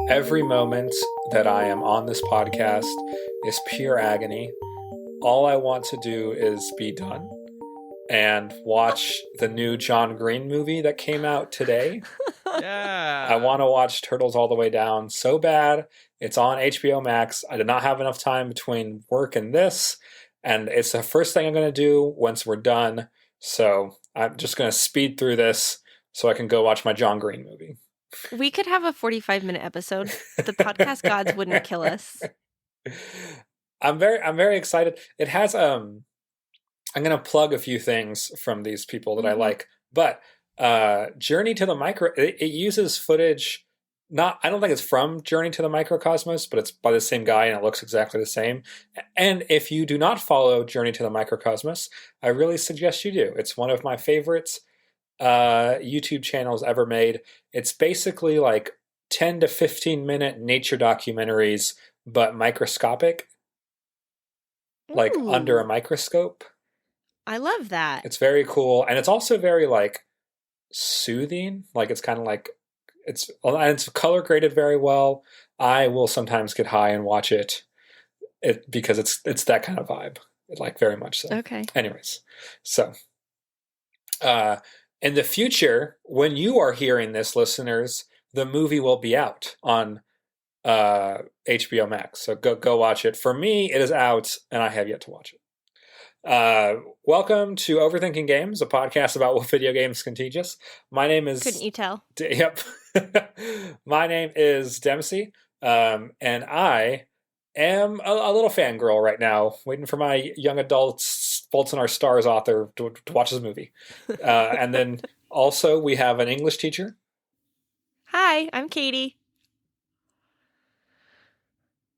Every moment that I am on this podcast is pure agony. All I want to do is be done and watch the new John Green movie that came out today. Yeah. I want to watch Turtles All the Way Down so bad. It's on HBO Max. I did not have enough time between work and this, and it's the first thing I'm going to do once we're done. So I'm just going to speed through this so I can go watch my John Green movie. We could have a 45-minute episode. The podcast gods wouldn't kill us. I'm very excited. It has I'm gonna plug a few things from these people that I like, but Journey to the Micro, it uses footage. I don't think it's from Journey to the Microcosmos, but it's by the same guy and it looks exactly the same. And if you do not follow Journey to the Microcosmos, I really suggest you do. It's one of my favorites YouTube channels ever made. It's basically like 10 to 15 minute nature documentaries, but microscopic, like under a microscope. I love that. It's very cool, and it's also very like soothing. Like it's kind of like it's color graded very well. I will sometimes get high and watch it because it's that kind of vibe, like very much so. Okay. Anyways, so in the future, when you are hearing this, listeners, the movie will be out on HBO Max. So go watch it. For me, it is out, and I have yet to watch it. Welcome to Overthinking Games, a podcast about what video games can teach us. My name is... Couldn't you tell? Yep. My name is Dempsey, and I am a little fangirl right now, waiting for my young adults Faults in Our Stars author to watch this movie. And then also we have an English teacher. Hi, I'm Katie.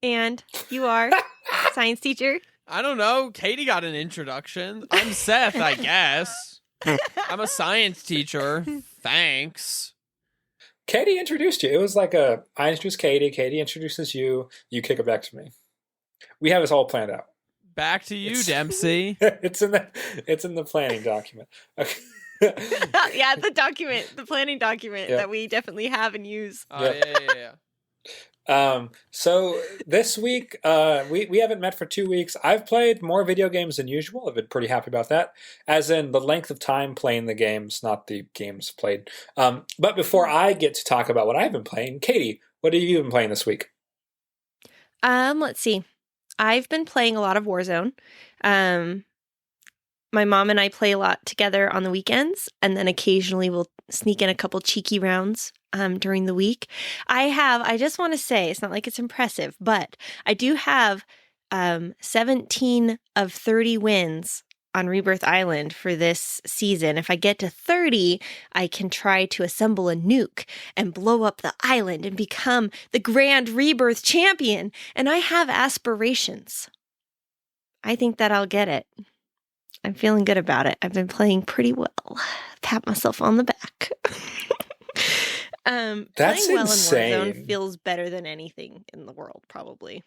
And you are science teacher. I don't know. Katie got an introduction. I'm Seth, I guess. I'm a science teacher. Thanks. Katie introduced you. It was like I introduced Katie. Katie introduces you. You kick it back to me. We have this all planned out. Back to you, Dempsey. It's in the planning document. Okay. Yeah, the planning document that we definitely have and use. Yeah. So this week, we haven't met for 2 weeks. I've played more video games than usual. I've been pretty happy about that. As in the length of time playing the games, not the games played. But before I get to talk about what I've been playing, Katie, what have you been playing this week? Let's see. I've been playing a lot of Warzone. My mom and I play a lot together on the weekends, and then occasionally we'll sneak in a couple cheeky rounds during the week. I just want to say, it's not like it's impressive, but I do have 17 of 30 wins on Rebirth Island for this season. If I get to 30, I can try to assemble a nuke and blow up the island and become the Grand Rebirth champion. And I have aspirations. I think that I'll get it. I'm feeling good about it. I've been playing pretty well. Pat myself on the back. That's playing well insane. in Warzone feels better than anything in the world, probably.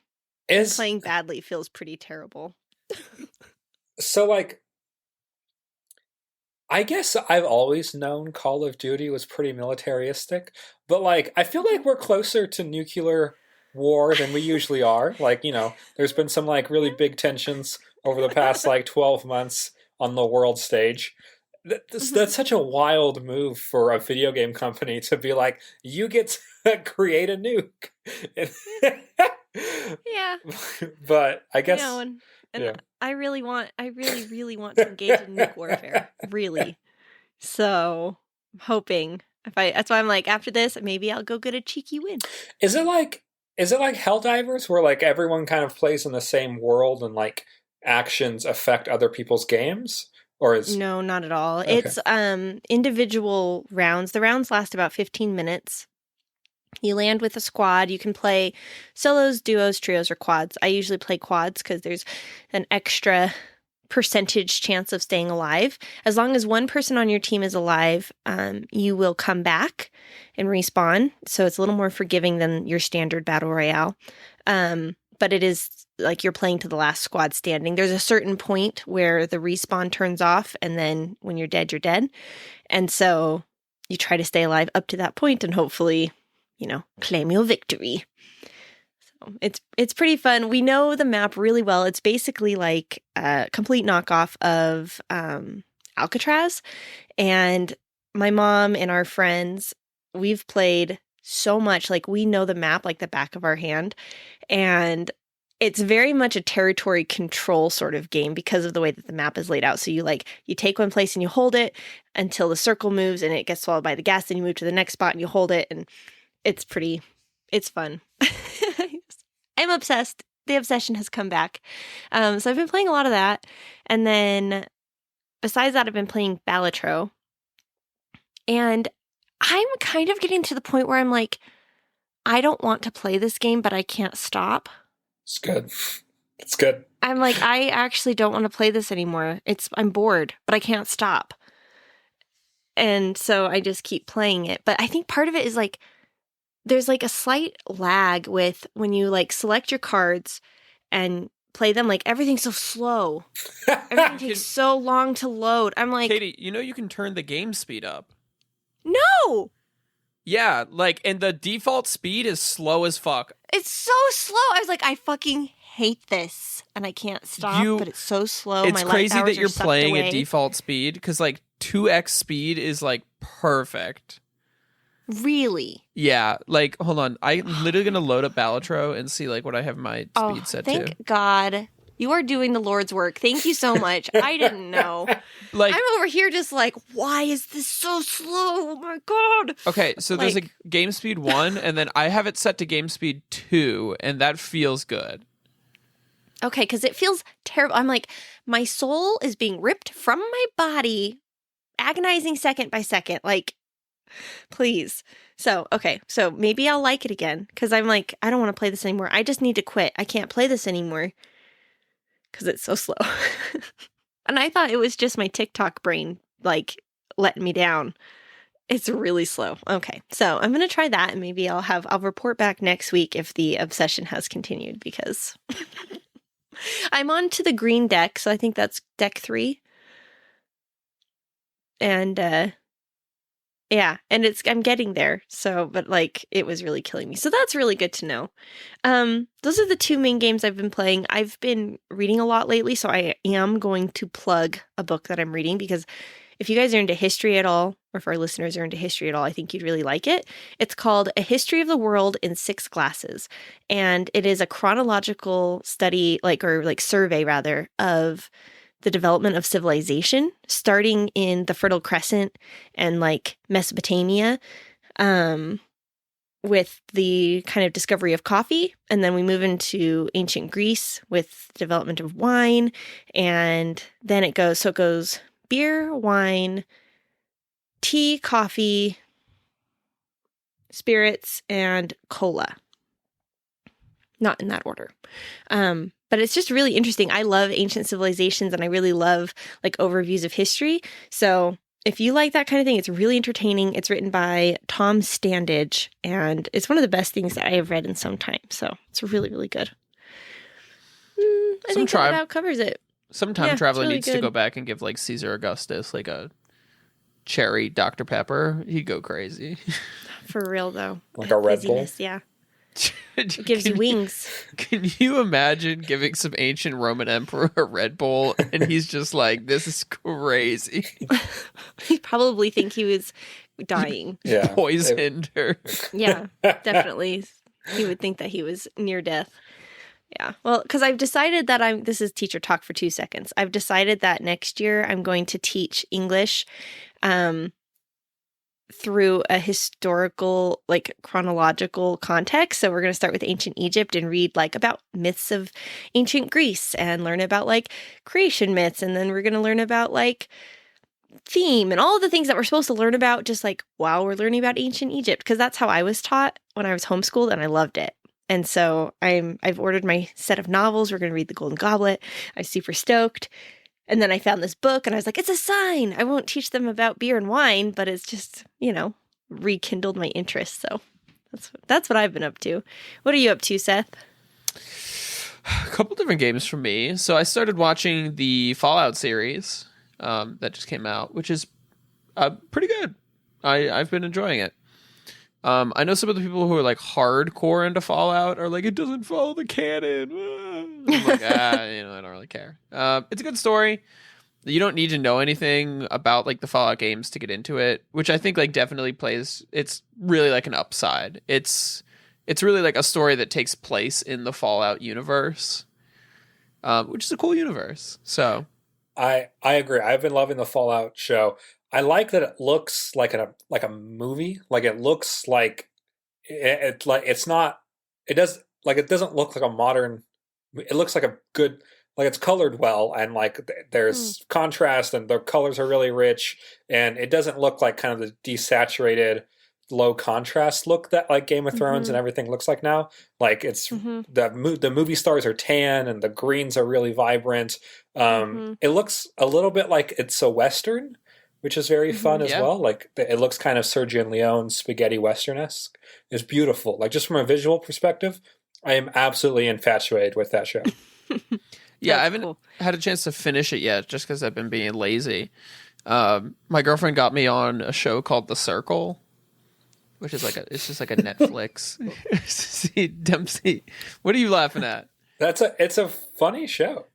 Playing badly feels pretty terrible. So, like, I guess I've always known Call of Duty was pretty militaristic, but, like, I feel like we're closer to nuclear war than we usually are. Like, there's been some, like, really big tensions over the past, like, 12 months on the world stage. That's such a wild move for a video game company to be like, you get to create a nuke. Yeah. But I guess... I really want to engage in nuke warfare. Really. So I'm hoping that's why I'm like, after this, maybe I'll go get a cheeky win. Is it like Helldivers where like everyone kind of plays in the same world and like actions affect other people's games? Or is No, not at all. Okay. It's individual rounds. The rounds last about 15 minutes. You land with a squad. You can play solos, duos, trios, or quads. I usually play quads because there's an extra percentage chance of staying alive. As long as one person on your team is alive, you will come back and respawn. So it's a little more forgiving than your standard battle royale. But it is like you're playing to the last squad standing. There's a certain point where the respawn turns off, and then when you're dead, you're dead. And so you try to stay alive up to that point, and hopefully claim your victory. So it's pretty fun. We know the map really well. It's basically like a complete knockoff of Alcatraz. And my mom and our friends, we've played so much. Like, we know the map like the back of our hand. And it's very much a territory control sort of game because of the way that the map is laid out. So you take one place and you hold it until the circle moves and it gets swallowed by the gas. Then you move to the next spot and you hold it. And it's fun. I'm obsessed. The obsession has come back. So I've been playing a lot of that. And then besides that, I've been playing Balatro. And I'm kind of getting to the point where I'm like, I don't want to play this game, but I can't stop. It's good. It's good. I'm like, I actually don't want to play this anymore. I'm bored, but I can't stop. And so I just keep playing it. But I think part of it is like, there's like a slight lag with when you like select your cards and play them, like everything's so slow. Everything takes so long to load. I'm like, Katie, you can turn the game speed up. No! Yeah, and the default speed is slow as fuck. It's so slow. I was like, I fucking hate this. And I can't stop, but it's so slow. It's My crazy life hours that you're are playing sucked away. at default speed, because 2x speed is perfect. Really? Yeah, hold on. I'm literally going to load up Balatro and see what I have my speed set to. Thank God. You are doing the Lord's work. Thank you so much. I didn't know. I'm over here just why is this so slow? Oh my God. Okay, so there's a game speed 1, and then I have it set to game speed 2, and that feels good. Okay, because it feels terrible. I'm like, my soul is being ripped from my body, agonizing second by second. Please. So maybe I'll like it again, because I'm like, I don't want to play this anymore. I just need to quit. I can't play this anymore. Because it's so slow. And I thought it was just my TikTok brain, letting me down. It's really slow. Okay, so I'm going to try that, and maybe I'll report back next week if the obsession has continued, because I'm on to the green deck, so I think that's deck 3. And, yeah, and I'm getting there. So, but it was really killing me. So that's really good to know. Those are the 2 main games I've been playing. I've been reading a lot lately, so I am going to plug a book that I'm reading, because if you guys are into history at all, or if our listeners are into history at all, I think you'd really like it. It's called A History of the World in 6 Glasses. And it is a chronological study, survey rather, of the development of civilization, starting in the Fertile Crescent and Mesopotamia, with the kind of discovery of coffee. And then we move into ancient Greece with the development of wine. And then it goes beer, wine, tea, coffee, spirits, and cola. Not in that order. But it's just really interesting. I love ancient civilizations, and I really love overviews of history. So if you like that kind of thing, it's really entertaining. It's written by Tom Standage, and it's one of the best things that I have read in some time. So it's really, really good. I think that about covers it. Some time traveler really needs good. to go back and give Caesar Augustus a cherry Dr. Pepper. He'd go crazy. For real, though. Like a Red Bull? Yeah. It gives you wings. Can you imagine giving some ancient Roman emperor a Red Bull and he's just this is crazy. He probably think he was dying. Yeah. Poisoned her. Yeah, definitely. He would think that he was near death. Yeah. Well, because I've decided that this is teacher talk for 2 seconds. I've decided that next year I'm going to teach English through a historical, chronological context. So we're going to start with ancient Egypt and read about myths of ancient Greece and learn about creation myths. And then we're going to learn about theme and all of the things that we're supposed to learn about just while we're learning about ancient Egypt, because that's how I was taught when I was homeschooled, and I loved it. And so I've ordered my set of novels. We're going to read The Golden Goblet. I'm super stoked. And then I found this book, and I was like, it's a sign. I won't teach them about beer and wine, but it's just, rekindled my interest. So that's what I've been up to. What are you up to, Seth? A couple different games for me. So I started watching the Fallout series that just came out, which is pretty good. I've been enjoying it. I know some of the people who are like hardcore into Fallout are like, it doesn't follow the canon. I'm like, I don't really care. It's a good story. You don't need to know anything about like the Fallout games to get into it, which I think like definitely plays. It's really like an upside. It's really like a story that takes place in the Fallout universe, which is a cool universe. So I agree. I've been loving the Fallout show. I like that it looks like a movie. Like it looks like it like it's not. It doesn't look like a modern. It looks like a good. Like it's colored well, and like there's contrast, and the colors are really rich, and it doesn't look like kind of the desaturated, low contrast look that like Game of Thrones and everything looks like now. Like it's the movie stars are tan, and the greens are really vibrant. It looks a little bit like it's a Western, which is very fun as well. Like it looks kind of Sergio Leone spaghetti Western-esque. It's beautiful. Like just from a visual perspective, I am absolutely infatuated with that show. Yeah, I haven't had a chance to finish it yet just because I've been being lazy. My girlfriend got me on a show called The Circle, which is it's just like a Netflix. See, Dempsey, what are you laughing at? It's a funny show.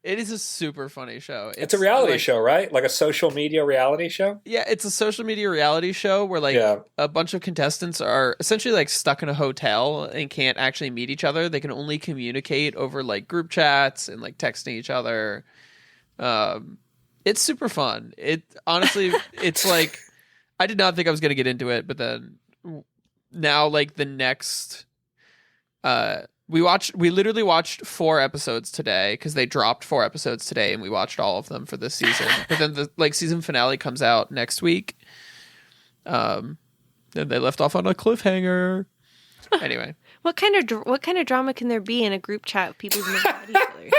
It is a super funny show. It's a reality show, right? Like a social media reality show? Yeah, it's a social media reality show where like a bunch of contestants are essentially like stuck in a hotel and can't actually meet each other. They can only communicate over like group chats and like texting each other. It's super fun. It honestly, it's like I did not think I was going to get into it, but then now like the next we literally watched 4 episodes today because they dropped 4 episodes today, and we watched all of them for this season. But then the like season finale comes out next week. Then they left off on a cliffhanger. Anyway, what kind of drama can there be in a group chat with people who never met each other?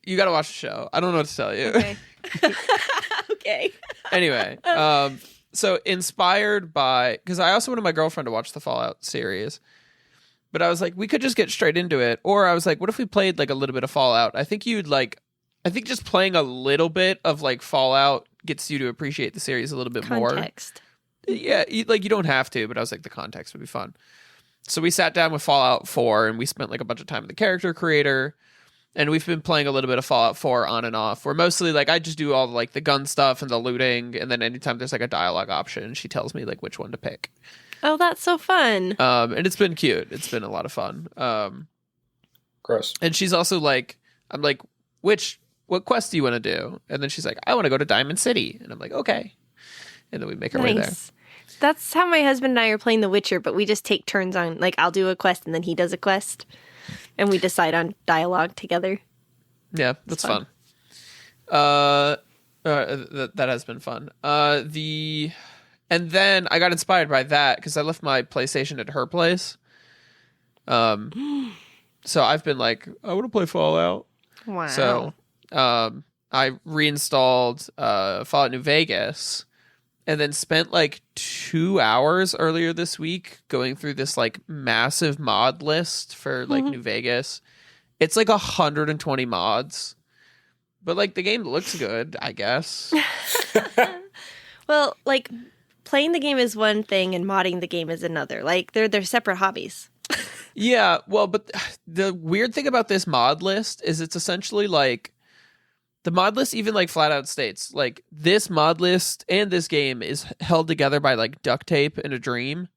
You got to watch the show. I don't know what to tell you. Okay. Okay. Anyway, so inspired by, because I also wanted my girlfriend to watch the Fallout series, but I was like, we could just get straight into it. Or I was like, what if we played like a little bit of Fallout? I think just playing a little bit of like Fallout gets you to appreciate the series a little bit more. Context. Yeah, you don't have to, but I was like, the context would be fun. So we sat down with Fallout 4 and we spent like a bunch of time with the character creator. And we've been playing a little bit of Fallout 4 on and off. Where mostly, like, I just do all the, like the gun stuff and the looting, and then anytime there's like a dialogue option, she tells me like which one to pick. Oh, that's so fun! And it's been cute. It's been a lot of fun. Gross. And she's also like, I'm like, what quest do you want to do? And then she's like, I want to go to Diamond City, and I'm like, okay. And then we make our way there. That's how my husband and I are playing The Witcher, but we just take turns on, like, I'll do a quest and then he does a quest. And we decide on dialogue together. Yeah, that's fun. That has been fun. And then I got inspired by that because I left my PlayStation at her place. So I've been like, I want to play Fallout. Wow. So I reinstalled Fallout New Vegas. And then spent like 2 hours earlier this week going through this like massive mod list for like New Vegas. It's like 120 mods, but like the game looks good, I guess. Well, like playing the game is one thing and modding the game is another. Like they're separate hobbies. Yeah, well, but the weird thing about this mod list is it's essentially like the mod list even like flat out states like this mod list and this game is held together by like duct tape and a dream.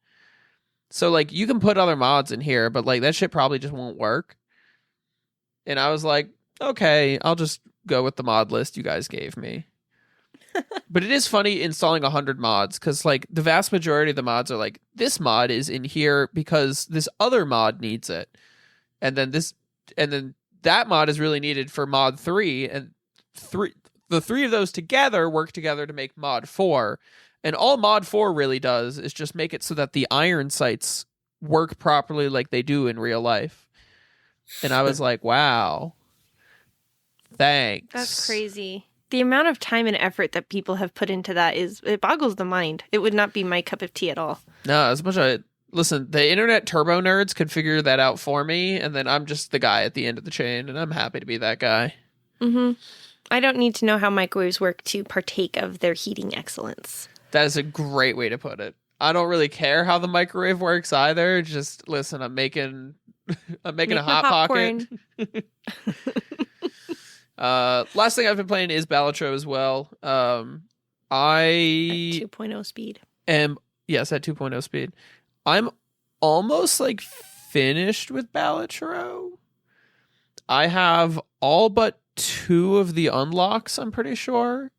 So like you can put other mods in here, but like that shit probably just won't work. And I was like, okay, I'll just go with the mod list you guys gave me. But it is funny installing 100 mods because like the vast majority of the mods are like this mod is in here because this other mod needs it. And then that mod is really needed for mod 3 and the 3 of those together work together to make mod 4, and all mod 4 really does is just make it so that the iron sights work properly like they do in real life. And I was like, wow, thanks. That's crazy. The amount of time and effort that people have put into that it boggles the mind. It would not be my cup of tea at all. No, as much as listen, the internet turbo nerds could figure that out for me, and then I'm just the guy at the end of the chain, and I'm happy to be that guy. I don't need to know how microwaves work to partake of their heating excellence. That is a great way to put it. I don't really care how the microwave works either. Just listen, I'm making a hot pocket. Last thing I've been playing is Balatro as well. I at 2.0 speed. Yes, at 2.0 speed. I'm almost like finished with Balatro. I have all but 2 of the unlocks, I'm pretty sure.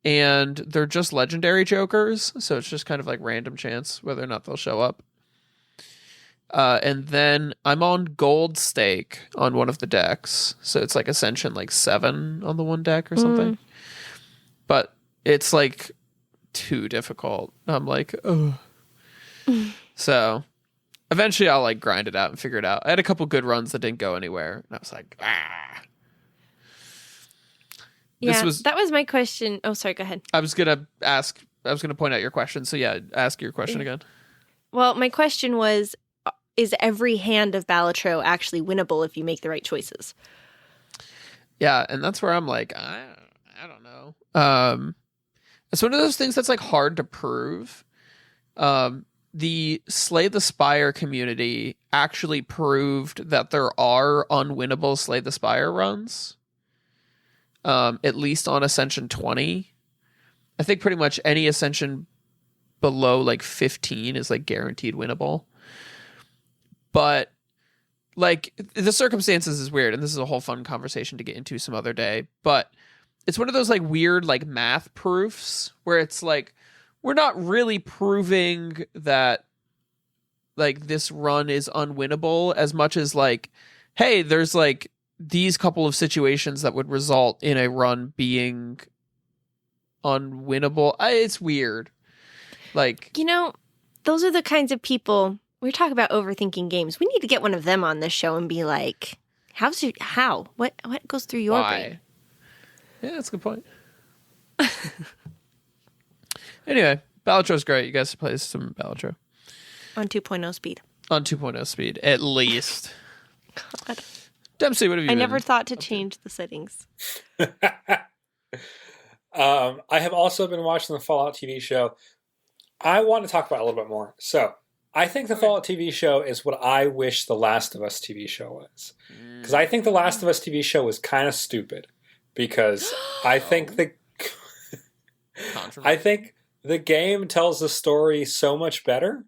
And they're just legendary jokers, so it's just kind of like random chance whether or not they'll show up. And then I'm on Gold Stake on one of the decks, so it's like Ascension like 7 on the one deck or something. But it's like too difficult. I'm like, oh. So eventually I'll like grind it out and figure it out. I had a couple good runs that didn't go anywhere, and I was like, ah. Yeah, that was my question. Oh, sorry, go ahead. I was going to point out your question. So yeah, ask your question again. Well, my question was, is every hand of Balatro actually winnable if you make the right choices? Yeah, and that's where I'm like, I don't know. It's one of those things that's like hard to prove. The Slay the Spire community actually proved that there are unwinnable Slay the Spire runs. At least on Ascension 20. I think pretty much any Ascension below like 15 is like guaranteed winnable. But like the circumstances is weird, and this is a whole fun conversation to get into some other day. But it's one of those like weird like math proofs where it's like we're not really proving that like this run is unwinnable as much as like, hey, there's like these couple of situations that would result in a run being unwinnable. It's weird. Like, those are the kinds of people we're talking about overthinking games. We need to get one of them on this show and be like, what goes through your brain? Yeah, that's a good point. Anyway, Balatro's great. You guys should play some Balatro. On 2.0 speed. On 2.0 speed, at least. God. Dempsey, what have you I never thought to change the settings. I have also been watching the Fallout TV show. I want to talk about it a little bit more. So, I think the Fallout TV show is what I wish the Last of Us TV show was. Because I think the Last of Us TV show was kind of stupid. Because I think I think the game tells the story so much better.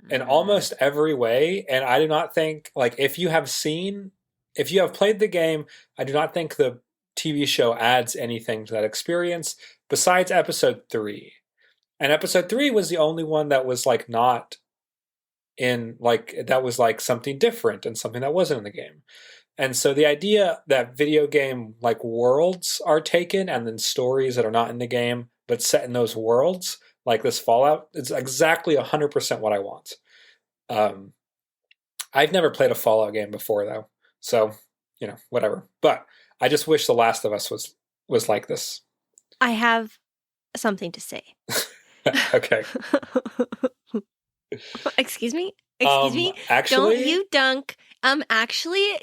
In almost every way, and I do not think, like, if you have played the game, I do not think the TV show adds anything to that experience besides episode 3. And episode 3 was the only one that was like not in, like, that was like something different and something that wasn't in the game. And so the idea that video game like worlds are taken and then stories that are not in the game but set in those worlds, like this Fallout, it's exactly 100% what I want. I've never played a Fallout game before though, so whatever. But I just wish The Last of Us was like this. I have something to say. Okay. Excuse me? Actually,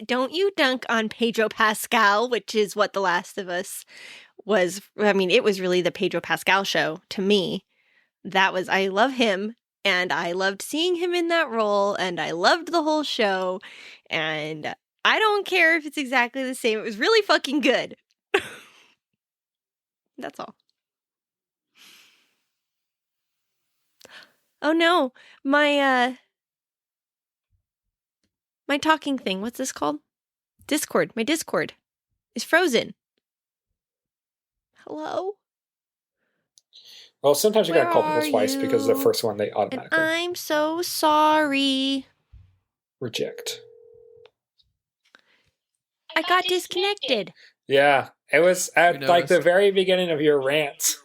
don't you dunk on Pedro Pascal, which is what The Last of Us was. I mean, it was really the Pedro Pascal show to me. I love him, and I loved seeing him in that role, and I loved the whole show, and I don't care if it's exactly the same. It was really fucking good. That's all. Oh no, my talking thing, what's this called? Discord. My Discord is frozen. Hello? Well, sometimes you gotta call people twice because the first one they automatically and I'm so sorry. Reject. I got disconnected. Yeah, it was at like the very beginning of your rant.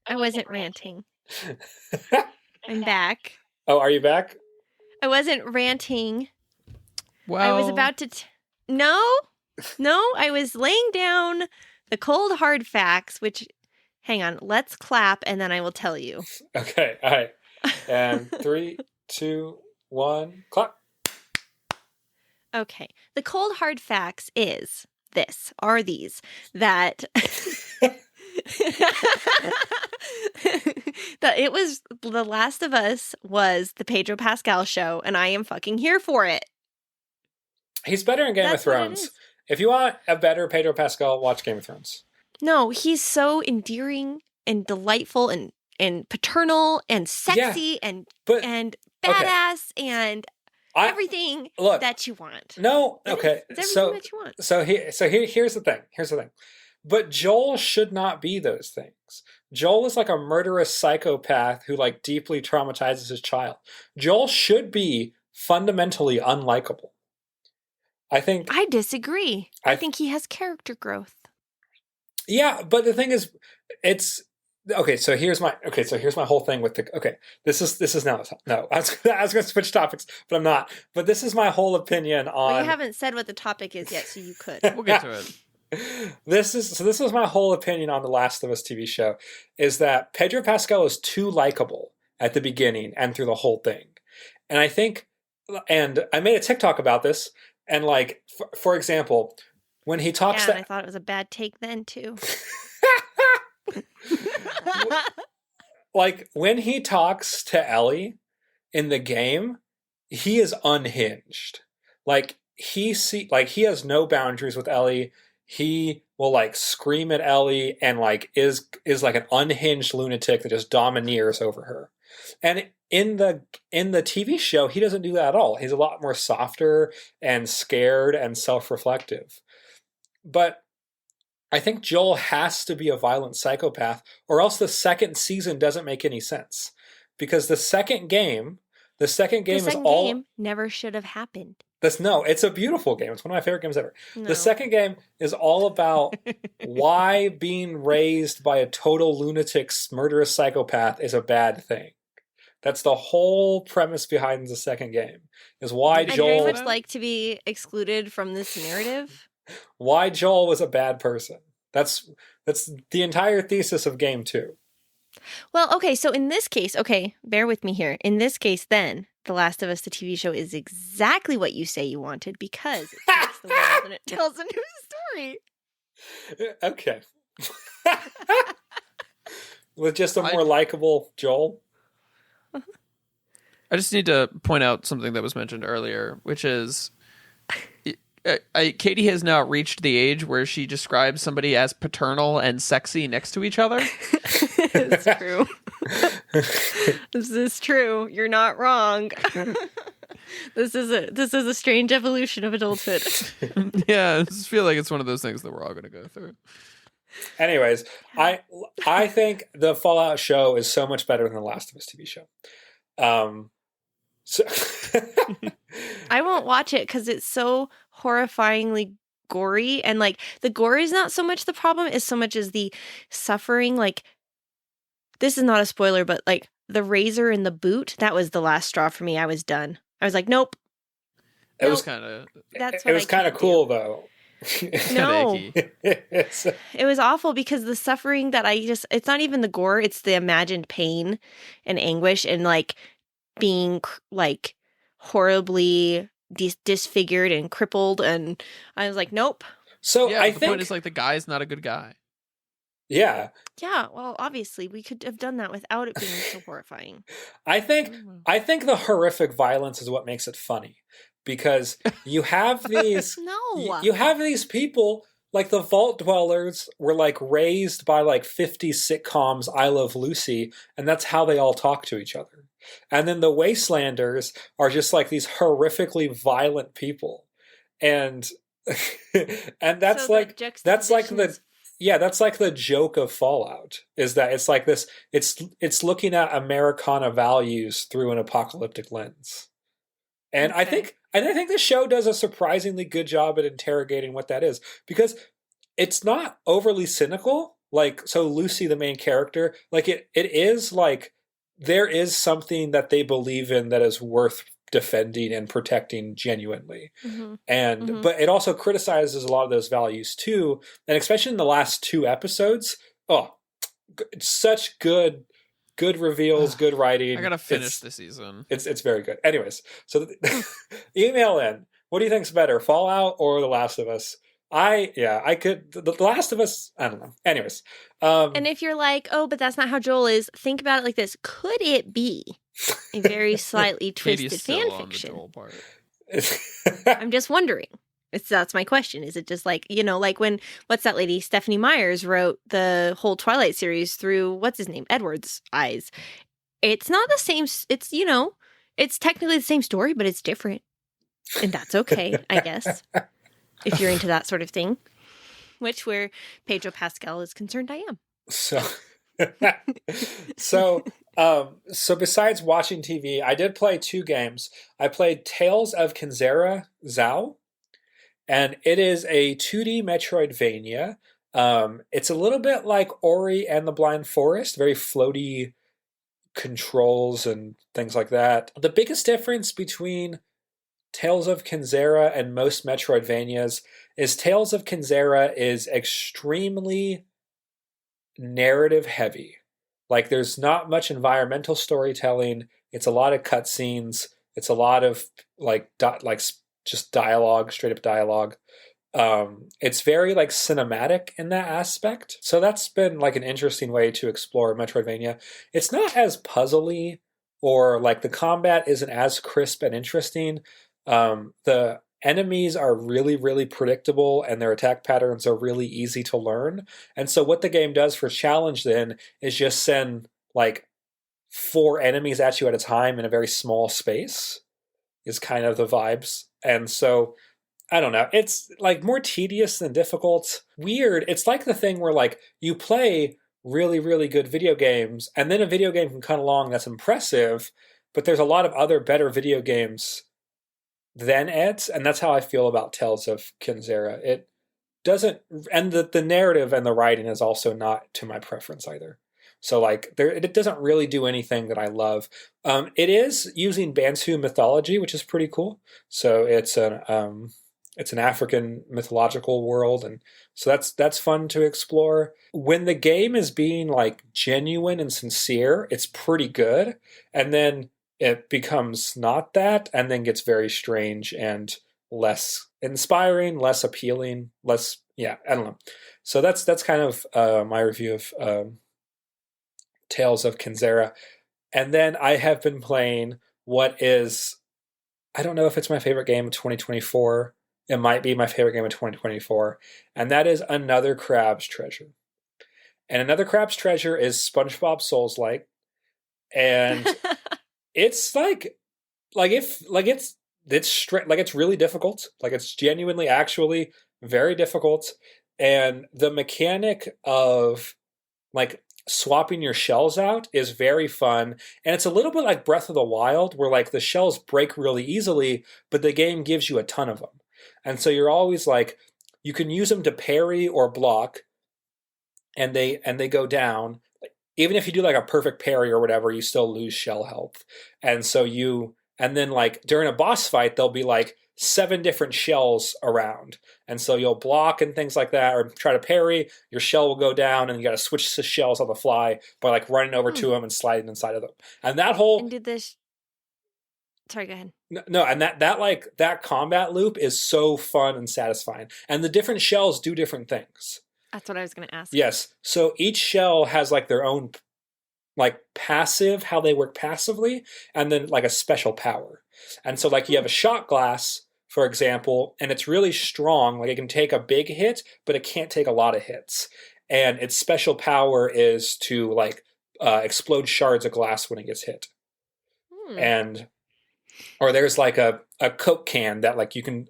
I wasn't ranting. I'm back. Oh, are you back? I wasn't ranting. Well, I was about to... No, I was laying down the cold hard facts, which... Hang on, let's clap and then I will tell you. Okay, all right. And 3, 2, 1, clap. Okay. The cold hard facts are these, that it was The Last of Us was the Pedro Pascal show, and I am fucking here for it. He's better in Game of That's what it Thrones. is. If you want a better Pedro Pascal, watch Game of Thrones. No, he's so endearing and delightful and paternal and sexy and But badass and everything look, that you want. No, okay. It's everything that you want. Here's the thing. Here's the thing. But Joel should not be those things. Joel is like a murderous psychopath who like deeply traumatizes his child. Joel should be fundamentally unlikable. I disagree. I think he has character growth. Yeah, but the thing is, it's okay. So here's my whole thing with the. Okay, this is now. No, I was going to switch topics, but I'm not. But this is my whole opinion on. Well, you haven't said what the topic is yet, so you could. We'll get to it. This is my whole opinion on the Last of Us TV show, is that Pedro Pascal is too likable at the beginning and through the whole thing, and I think, and I made a TikTok about this, and like for example, when he talks, and I thought it was a bad take then too. Like when he talks to Ellie in the game, he is unhinged. Like he has no boundaries with Ellie. He will like scream at Ellie and like is like an unhinged lunatic that just domineers over her. And in the TV show, he doesn't do that at all. He's a lot more softer and scared and self-reflective. But I think Joel has to be a violent psychopath, or else the second season doesn't make any sense. Because the second game never should have happened. It's a beautiful game. It's one of my favorite games ever. No. The second game is all about why being raised by a total lunatic, murderous psychopath is a bad thing. That's the whole premise behind the second game. Is why I'd Joel very much like to be excluded from this narrative. Why Joel was a bad person. That's the entire thesis of game 2. Well, okay, so in this case, bear with me here. In this case, then, The Last of Us, the TV show, is exactly what you say you wanted because it takes the world and it tells a new story. Okay. With just a more likable Joel. I just need to point out something that was mentioned earlier, which is Katie has now reached the age where she describes somebody as paternal and sexy next to each other. It's true. This is true. You're not wrong. This is a strange evolution of adulthood. Yeah, I just feel like it's one of those things that we're all going to go through. Anyways, I think the Fallout show is so much better than the Last of Us TV show. So I won't watch it because it's so horrifyingly gory, and like the gore is not so much the problem as so much as the suffering. Like, this is not a spoiler, but like the razor in the boot, that was the last straw for me. I was done. I was like, nope. It was kind of cool though. No, it was awful because the suffering that it's not even the gore, it's the imagined pain and anguish and like being like horribly disfigured and crippled, and I was like, nope. So yeah, I the think point is like the guy's not a good guy. Yeah. Well, obviously we could have done that without it being so horrifying. I think the horrific violence is what makes it funny, because you have these you have these people like the Vault Dwellers were like raised by like 50 sitcoms I Love Lucy, and that's how they all talk to each other. And then the Wastelanders are just like these horrifically violent people. And that's so like the joke of Fallout, is that it's like this, it's looking at Americana values through an apocalyptic lens. And okay. I think the show does a surprisingly good job at interrogating what that is, because it's not overly cynical. Like, so Lucy, the main character, like it is like, there is something that they believe in that is worth defending and protecting genuinely. Mm-hmm. And mm-hmm. But it also criticizes a lot of those values too, and especially in the last 2 episodes. Such good reveals, good writing. I gotta finish the season. It's very good. Anyways, so email in. What do you think's better, Fallout or The Last of Us? I could. The Last of Us. I don't know. Anyways, And if you're like, oh, but that's not how Joel is, think about it like this: could it be a very slightly twisted Katie's fan still on the fiction? Joel part. I'm just wondering. That's my question. Is it just like, like when, what's that lady, Stephanie Myers wrote the whole Twilight series through, what's his name, Edward's eyes. It's not the same. It's, it's technically the same story, but it's different. And that's okay, I guess, if you're into that sort of thing, which where Pedro Pascal is concerned, I am. So, so besides watching TV, I did play 2 games. I played Tales of Kinzera Zao, and it is a 2D Metroidvania. It's a little bit like Ori and the Blind Forest, very floaty controls and things like that. The biggest difference between Tales of Kinzera and most Metroidvanias is Tales of Kinzera is extremely narrative heavy. Like there's not much environmental storytelling. It's a lot of cutscenes. It's a lot of just dialogue, straight up dialogue. It's very like cinematic in that aspect. So that's been like an interesting way to explore Metroidvania. It's not as puzzly, or like the combat isn't as crisp and interesting. The enemies are really, really predictable, and their attack patterns are really easy to learn. And so what the game does for challenge then is just send like 4 enemies at you at a time in a very small space, is kind of the vibes. And so I don't know. It's like more tedious than difficult. Weird. It's like the thing where like you play really, really good video games, and then a video game can come along that's impressive, but there's a lot of other better video games than it. And that's how I feel about Tales of Kinzera. It doesn't, and the narrative and the writing is also not to my preference either. So like it doesn't really do anything that I love. It is using Bantu mythology, which is pretty cool. So it's an African mythological world, and so that's fun to explore. When the game is being like genuine and sincere, it's pretty good, and then it becomes not that, and then gets very strange and less inspiring, less appealing, less, I don't know. So that's kind of my review of Tales of Kinzera. And then I have been playing what is, I don't know if it's my favorite game of 2024. It might be my favorite game of 2024. And that is Another Crab's Treasure. And Another Crab's Treasure is SpongeBob Souls-like. And it's it's really difficult. Like it's genuinely actually very difficult. And the mechanic of like swapping your shells out is very fun. And it's a little bit like Breath of the Wild, where like the shells break really easily, but the game gives you a ton of them. And so you're always like, you can use them to parry or block, and they go down. Even if you do like a perfect parry or whatever, you still lose shell health. And so and then like during a boss fight, there'll be like 7 different shells around. And so you'll block and things like that, or try to parry, your shell will go down, and you got to switch to shells on the fly by like running over to them and sliding inside of them. And that whole... And did this... Sorry, go ahead. No, and that combat loop is so fun and satisfying. And the different shells do different things. That's what I was going to ask. Yes. So each shell has like their own like passive, how they work passively, and then like a special power. And so like you have a shot glass, for example, and it's really strong. Like it can take a big hit, but it can't take a lot of hits. And its special power is to like explode shards of glass when it gets hit. Or there's like a Coke can that like you can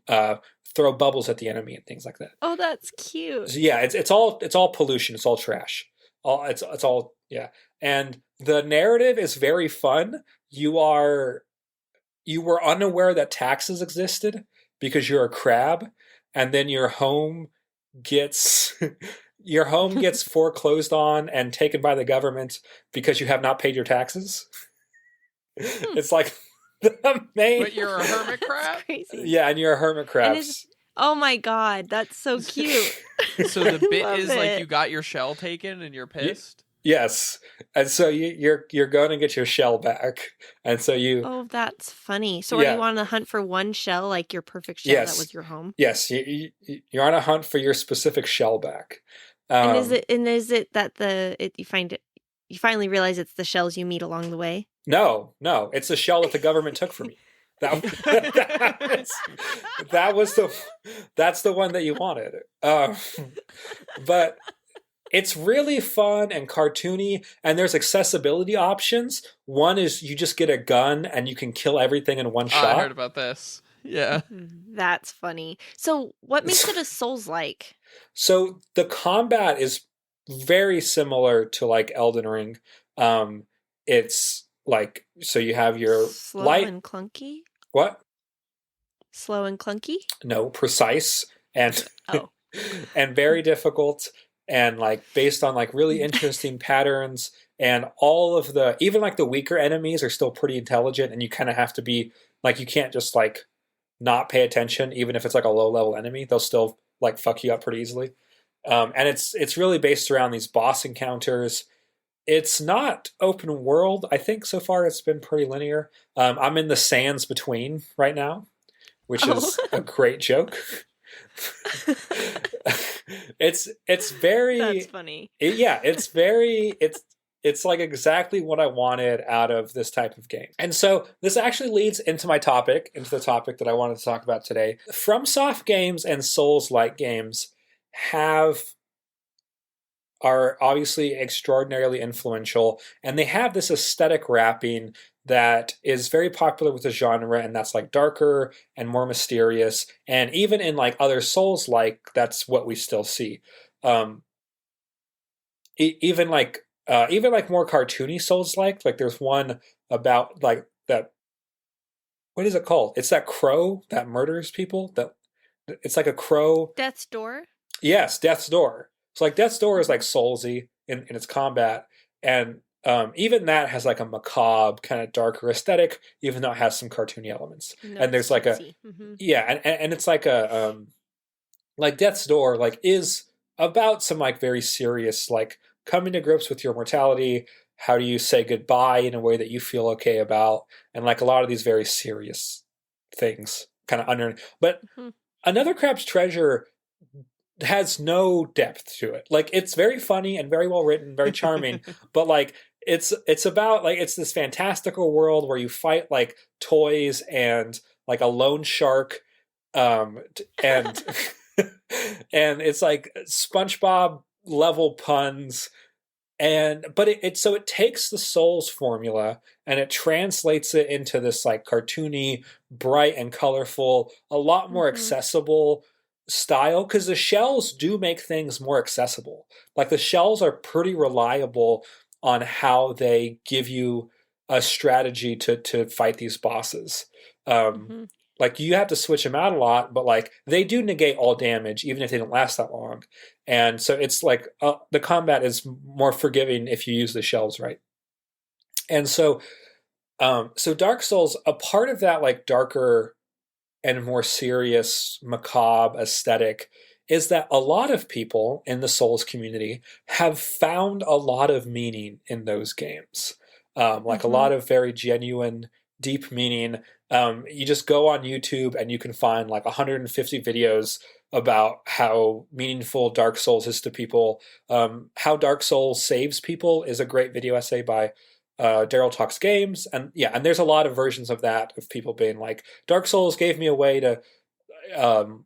throw bubbles at the enemy and things like that. Oh, that's cute. So yeah, it's all pollution. It's all trash. It's all. And the narrative is very fun. You were unaware that taxes existed because you're a crab, and then your home gets foreclosed on and taken by the government because you have not paid your taxes. It's like the main. But you're a hermit crab? That's crazy. Yeah, and you're a hermit crab. Oh my god, that's so cute. So the bit is it. like you got your shell taken and you're pissed? Yes, and so you're going to get your shell back, and so you Oh, that's funny. So are yeah you on the hunt for one shell, like your perfect shell that yes was your home? yes you're on a hunt for your specific shell back. And is it that you finally realize it's the shells you meet along the way? No, it's a shell that the government took from me. That that was the that's the one that you wanted. But it's really fun and cartoony, and there's accessibility options. One is you just get a gun and you can kill everything in one I heard shot. about this. Yeah. That's funny. So what makes it a Souls-like? So the combat is very similar to like Elden Ring. It's like so you have your Slow light and clunky? what? Slow and clunky? No, precise and Oh. and very difficult and like based on like really interesting patterns, and all of the even like the weaker enemies are still pretty intelligent, and you kind of have to be like you can't just like not pay attention even if it's like a low level enemy. They'll still like fuck you up pretty easily. And it's really based around these boss encounters. It's not open world. I think so far it's been pretty linear. I'm in the sands between right now, which is a great joke. It's very That's funny. It's like exactly what I wanted out of this type of game. And so this actually leads into the topic that I wanted to talk about today. FromSoft games and Souls-like games are obviously extraordinarily influential, and they have this aesthetic wrapping that is very popular with the genre, and that's like darker and more mysterious. And even in like other Souls-like, that's what we still see. Um, even like more cartoony Souls-like. Like there's one about like that. What is it called? It's that crow that murders people. That it's like a crow. Death's Door? Yes, Death's Door. So like Death's Door is like Soulsy in its combat, and even that has like a macabre kind of darker aesthetic, even though it has some cartoony elements. No, And there's like a yeah, and it's like a like Death's Door like is about some like very serious like coming to grips with your mortality. How do you say goodbye in a way that you feel okay about, and like a lot of these very serious things kind of under. But Another Crab's Treasure has no depth to it. Like it's very funny and very well written, very charming, but like it's about like it's this fantastical world where you fight like toys and like a loan shark, and and it's like SpongeBob level puns, and but it takes the Souls formula and it translates it into this like cartoony, bright and colorful, a lot more accessible style, because the shells do make things more accessible. Like the shells are pretty reliable on how they give you a strategy to fight these bosses. Like you have to switch them out a lot, but like they do negate all damage even if they don't last that long. And so it's like the combat is more forgiving if you use the shells right. And so so Dark Souls, a part of that like darker and more serious, macabre aesthetic is that a lot of people in the Souls community have found a lot of meaning in those games. Like a lot of very genuine, deep meaning. You just go on YouTube and you can find like 150 videos about how meaningful Dark Souls is to people. How Dark Souls saves people is a great video essay by Daryl Talks Games, and yeah, and there's a lot of versions of that of people being like, Dark Souls gave me a way to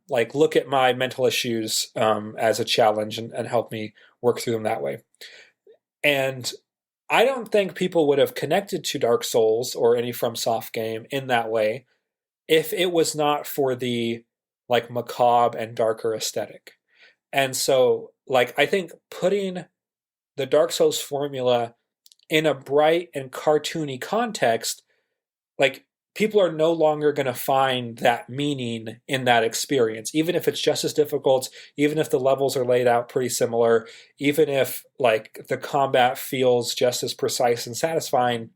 like look at my mental issues as a challenge and help me work through them that way. And I don't think people would have connected to Dark Souls or any FromSoft game in that way if it was not for the like macabre and darker aesthetic. And so like I think putting the Dark Souls formula in a bright and cartoony context, like people are no longer going to find that meaning in that experience, even if it's just as difficult, even if the levels are laid out pretty similar, even if like the combat feels just as precise and satisfying,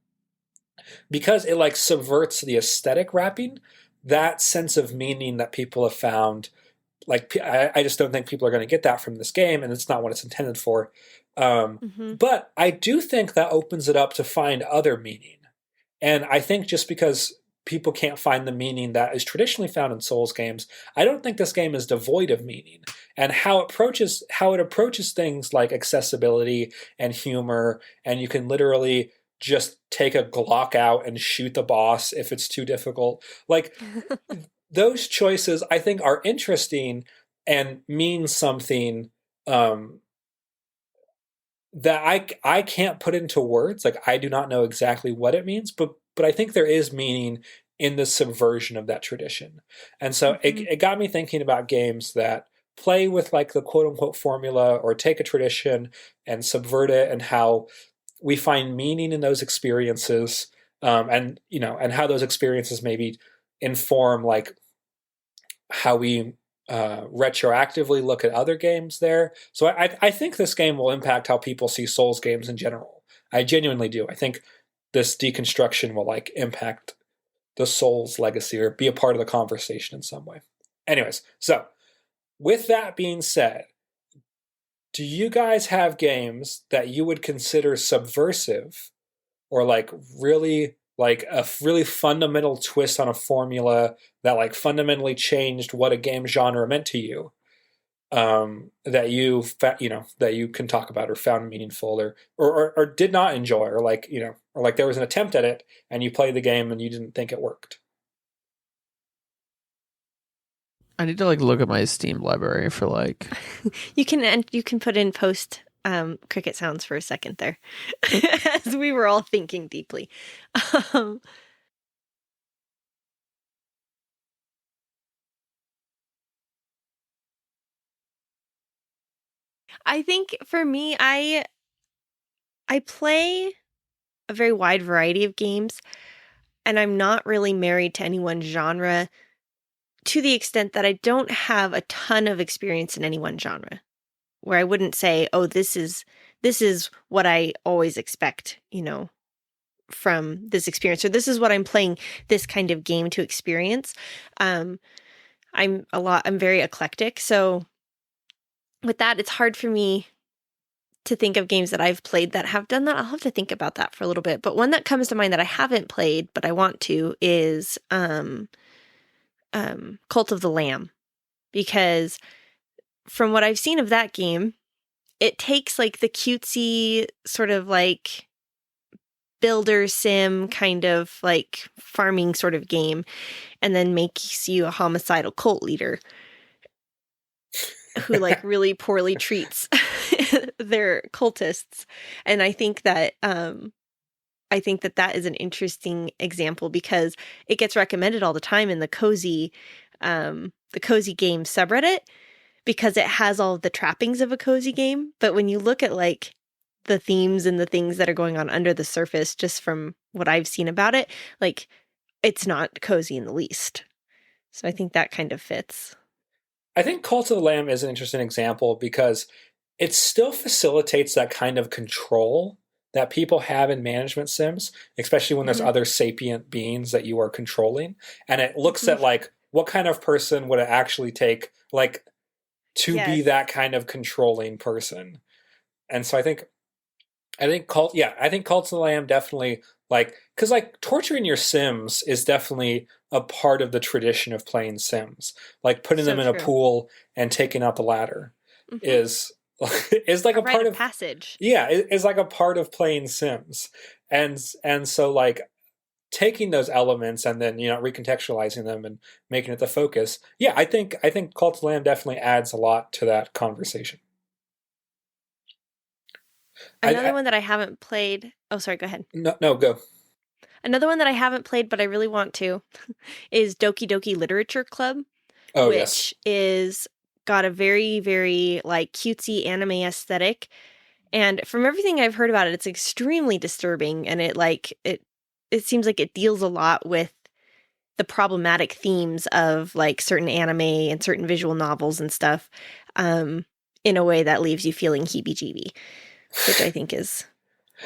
because it like subverts the aesthetic wrapping, that sense of meaning that people have found, like I just don't think people are going to get that from this game, and it's not what it's intended for. But I do think that opens it up to find other meaning. And I think just because people can't find the meaning that is traditionally found in Souls games, I don't think this game is devoid of meaning. And how it approaches things like accessibility and humor, and you can literally just take a Glock out and shoot the boss if it's too difficult. Like those choices, I think, are interesting and mean something that I can't put into words. Like I do not know exactly what it means, but I think there is meaning in the subversion of that tradition. And so it got me thinking about games that play with like the quote unquote formula or take a tradition and subvert it, and how we find meaning in those experiences, and how those experiences maybe inform like how we retroactively look at other games there. So I think this game will impact how people see Souls games in general. I genuinely do. I think this deconstruction will like impact the Souls legacy or be a part of the conversation in some way. Anyways, so with that being said, do you guys have games that you would consider subversive or like really like a really fundamental twist on a formula that like fundamentally changed what a game genre meant to you, that you can talk about or found meaningful or did not enjoy, or like there was an attempt at it and you played the game and you didn't think it worked? I need to like look at my Steam library for like. You can put in post cricket sounds for a second there, as we were all thinking deeply. I think for me, I play a very wide variety of games, and I'm not really married to any one genre, to the extent that I don't have a ton of experience in any one genre, where I wouldn't say, oh, this is what I always expect, from this experience, or this is what I'm playing this kind of game to experience. I'm very eclectic. So with that, it's hard for me to think of games that I've played that have done that. I'll have to think about that for a little bit. But one that comes to mind that I haven't played, but I want to, is Cult of the Lamb, because from what I've seen of that game, it takes like the cutesy sort of like builder sim kind of like farming sort of game, and then makes you a homicidal cult leader who like really poorly treats their cultists. And I think that that is an interesting example, because it gets recommended all the time in the cozy game subreddit, because it has all of the trappings of a cozy game. But when you look at like the themes and the things that are going on under the surface, just from what I've seen about it, like it's not cozy in the least. So I think that kind of fits. I think Cult of the Lamb is an interesting example because it still facilitates that kind of control that people have in management sims, especially when there's other sapient beings that you are controlling. And it looks at like, what kind of person would it actually take like to be that kind of controlling person? And so I think Cult of the Lamb definitely, like, because like torturing your sims is definitely a part of the tradition of playing sims. Like putting them in a pool and taking out the ladder is like a part of passage. Yeah, is like a part of playing sims. And so like taking those elements and then recontextualizing them and making it the focus. Yeah, I think Cult of the Lamb definitely adds a lot to that conversation. Another one that I haven't played. Oh, sorry, go ahead. No, go. Another one that I haven't played, but I really want to, is Doki Doki Literature Club, which is got a very, very like cutesy anime aesthetic. And from everything I've heard about it, it's extremely disturbing, and it seems like it deals a lot with the problematic themes of like certain anime and certain visual novels and stuff, in a way that leaves you feeling heebie-jeebie, which I think is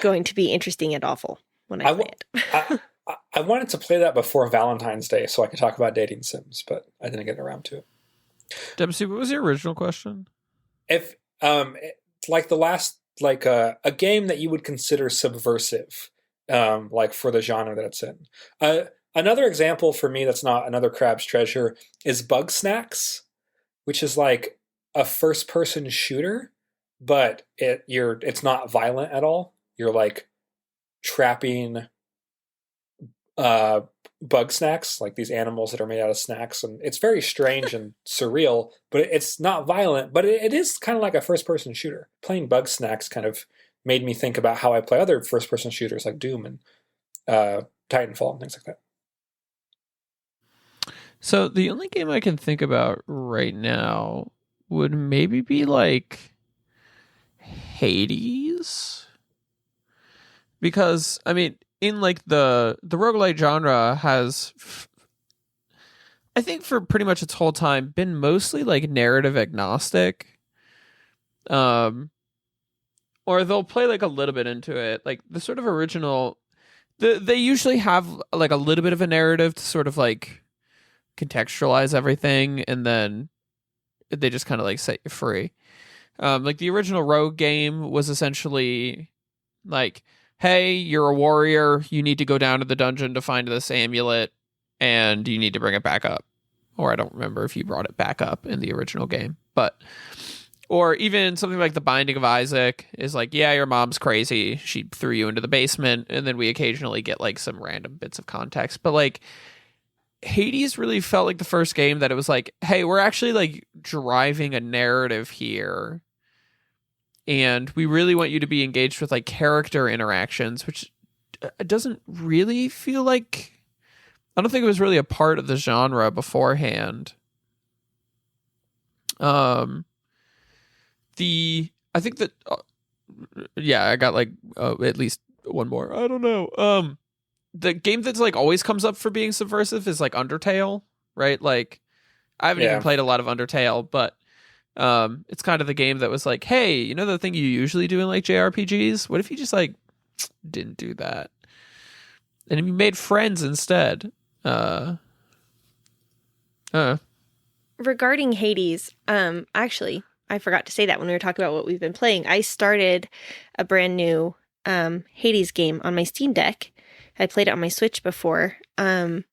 going to be interesting and awful when I play it. I wanted to play that before Valentine's Day so I could talk about dating sims, but I didn't get around to it. Dempsey, what was your original question? If like the last like a game that you would consider subversive, like for the genre that it's in. Another example for me that's not another Crab's Treasure is Bug Snacks, which is like a first-person shooter, but it's not violent at all. You're like trapping bug snacks, like these animals that are made out of snacks, and it's very strange and surreal, but it's not violent, but it is kind of like a first-person shooter. Playing Bug Snacks kind of made me think about how I play other first-person shooters like Doom and Titanfall and things like that. So the only game I can think about right now would maybe be like Hades, because I mean, in like the roguelite genre has, I think for pretty much its whole time, been mostly like narrative agnostic. Or they'll play like a little bit into it. Like the sort of original, they usually have like a little bit of a narrative to sort of like contextualize everything, and then they just kind of like set you free. Like the original Rogue game was essentially like, hey, you're a warrior, you need to go down to the dungeon to find this amulet, and you need to bring it back up. Or I don't remember if you brought it back up in the original game, but or even something like The Binding of Isaac is like, yeah, your mom's crazy, she threw you into the basement, and then we occasionally get like some random bits of context. But like Hades really felt like the first game that it was like, hey, we're actually like driving a narrative here, and we really want you to be engaged with like character interactions, which doesn't really feel like, I don't think it was really a part of the genre beforehand. I think that I got like at least one more. I don't know. The game that's like always comes up for being subversive is like Undertale, right? Like I haven't even played a lot of Undertale, but it's kind of the game that was like, hey, you know the thing you usually do in like JRPGs? What if you just like didn't do that? And you made friends instead. Regarding Hades, actually, I forgot to say that when we were talking about what we've been playing. I started a brand new Hades game on my Steam Deck. I played it on my Switch before. And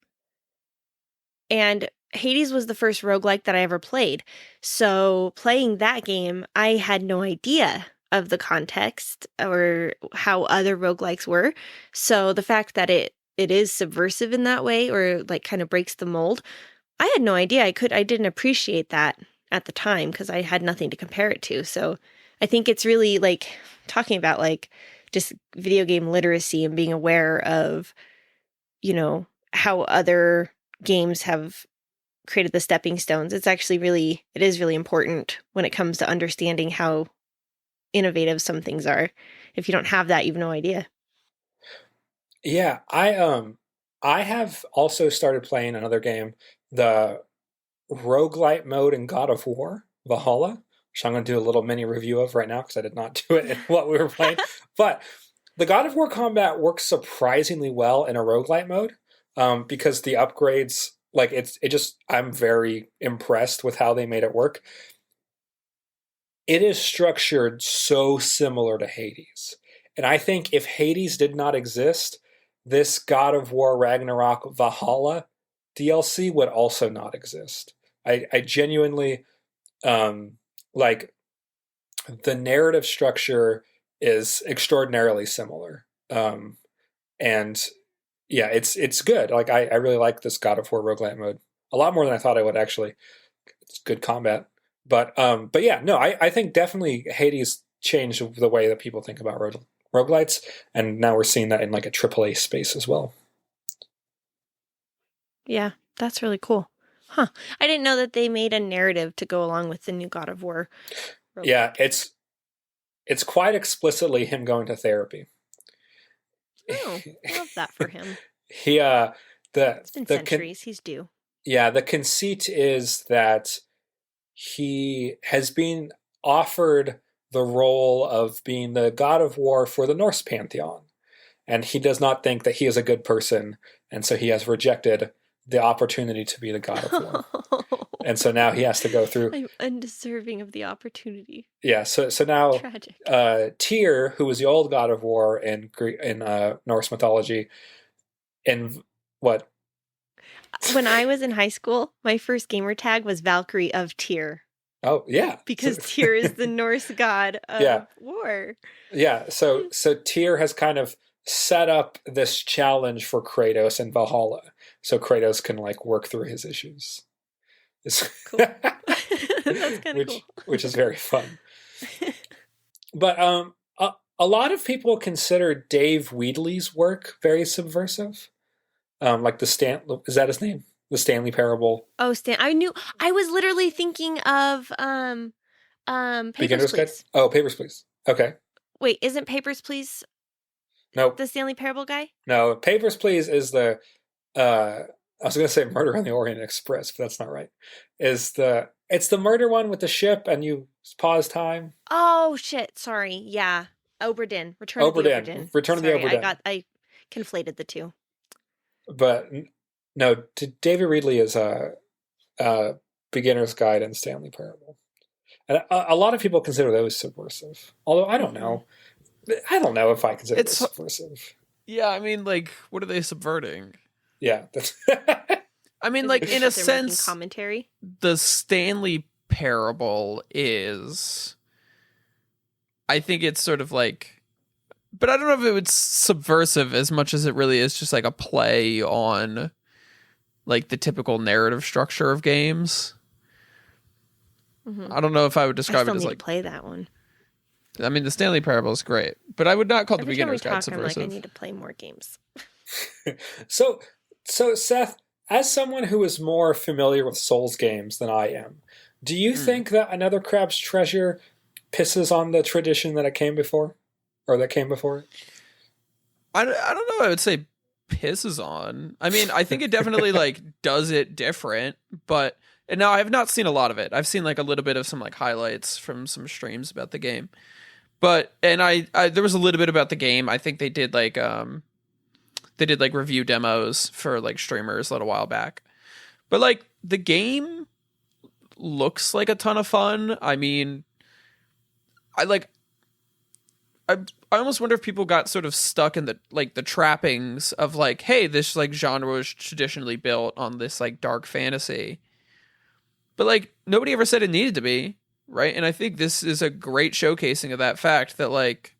Hades was the first roguelike that I ever played. So playing that game, I had no idea of the context or how other roguelikes were. So the fact that it is subversive in that way, or like kind of breaks the mold, I had no idea. I didn't appreciate that at the time because I had nothing to compare it to. So I think it's really like talking about like just video game literacy and being aware of, you know, how other games have created the stepping stones. It's actually it is really important when it comes to understanding how innovative some things are. If you don't have that, you have no idea. Yeah, I have also started playing another game, the roguelite mode in God of War, Valhalla, which I'm going to do a little mini review of right now because I did not do it in what we were playing. But the God of War combat works surprisingly well in a roguelite mode, because the upgrades, like I'm very impressed with how they made it work. It is structured so similar to Hades. And I think if Hades did not exist, this God of War Ragnarok Valhalla DLC would also not exist. I genuinely, like, the narrative structure is extraordinarily similar. And yeah, it's good. Like, I really like this God of War roguelite mode a lot more than I thought I would, actually. It's good combat. But yeah, no, I think definitely Hades changed the way that people think about roguelites, and now we're seeing that in like a AAA space as well. Yeah, that's really cool. Huh. I didn't know that they made a narrative to go along with the new God of War roguelike. Yeah, it's quite explicitly him going to therapy. Oh, I love that for him. It's been centuries. He's due. Yeah, the conceit is that he has been offered the role of being the God of War for the Norse pantheon, and he does not think that he is a good person, and so he has rejected the opportunity to be the God of War. And so now he has to go through. I'm undeserving of the opportunity. Yeah, so now Tragic. Tyr, who was the old god of war in Norse mythology, in what? When I was in high school, my first gamer tag was Valkyrie of Tyr. Oh yeah, Because Tyr is the Norse god of war. Yeah, so Tyr has kind of set up this challenge for Kratos in Valhalla, so Kratos can like work through his issues. Cool. That's kind of cool. Which is very fun. But a lot of people consider Dave Wheatley's work very subversive. Like is that his name? The Stanley Parable. Oh, I was literally thinking of Papers, Please. Oh, Papers, Please. Okay. Wait, isn't Papers, Please Nope. the Stanley Parable guy? No, Papers, Please is the I was going to say Murder on the Orient Express, but that's not right. It's the murder one with the ship and you pause time. Oh shit! Sorry. Yeah, Oberdin. Return of the Oberdin. Return of the Oberdin. I conflated the two. But no, David Ridley is a beginner's guide and Stanley Parable, and a lot of people consider those subversive. Although I don't know. I don't know if I consider it subversive. Yeah, I mean, like, what are they subverting? Yeah, that's I mean, like, in a sense, commentary. The Stanley Parable is, I think it's sort of like, but I don't know if it's subversive as much as it really is just like a play on like the typical narrative structure of games. Mm-hmm. I don't know if I would describe it as like play that one. I mean, the Stanley Parable is great, but I would not call the beginner's guide subversive. I'm like, I need to play more games. So Seth, as someone who is more familiar with Souls games than I am, do you think that Another Crab's Treasure pisses on the tradition that came before it? I don't know. I would say pisses on. I mean, I think it definitely like does it different, but and now I have not seen a lot of it. I've seen like a little bit of some like highlights from some streams about the game, but and I there was a little bit about the game. I think they did like review demos for like streamers a little while back, but like the game looks like a ton of fun. I mean, I almost wonder if people got sort of stuck in the trappings of like, hey, this like genre was traditionally built on this like dark fantasy, but like nobody ever said it needed to be, right? And I think this is a great showcasing of that fact that like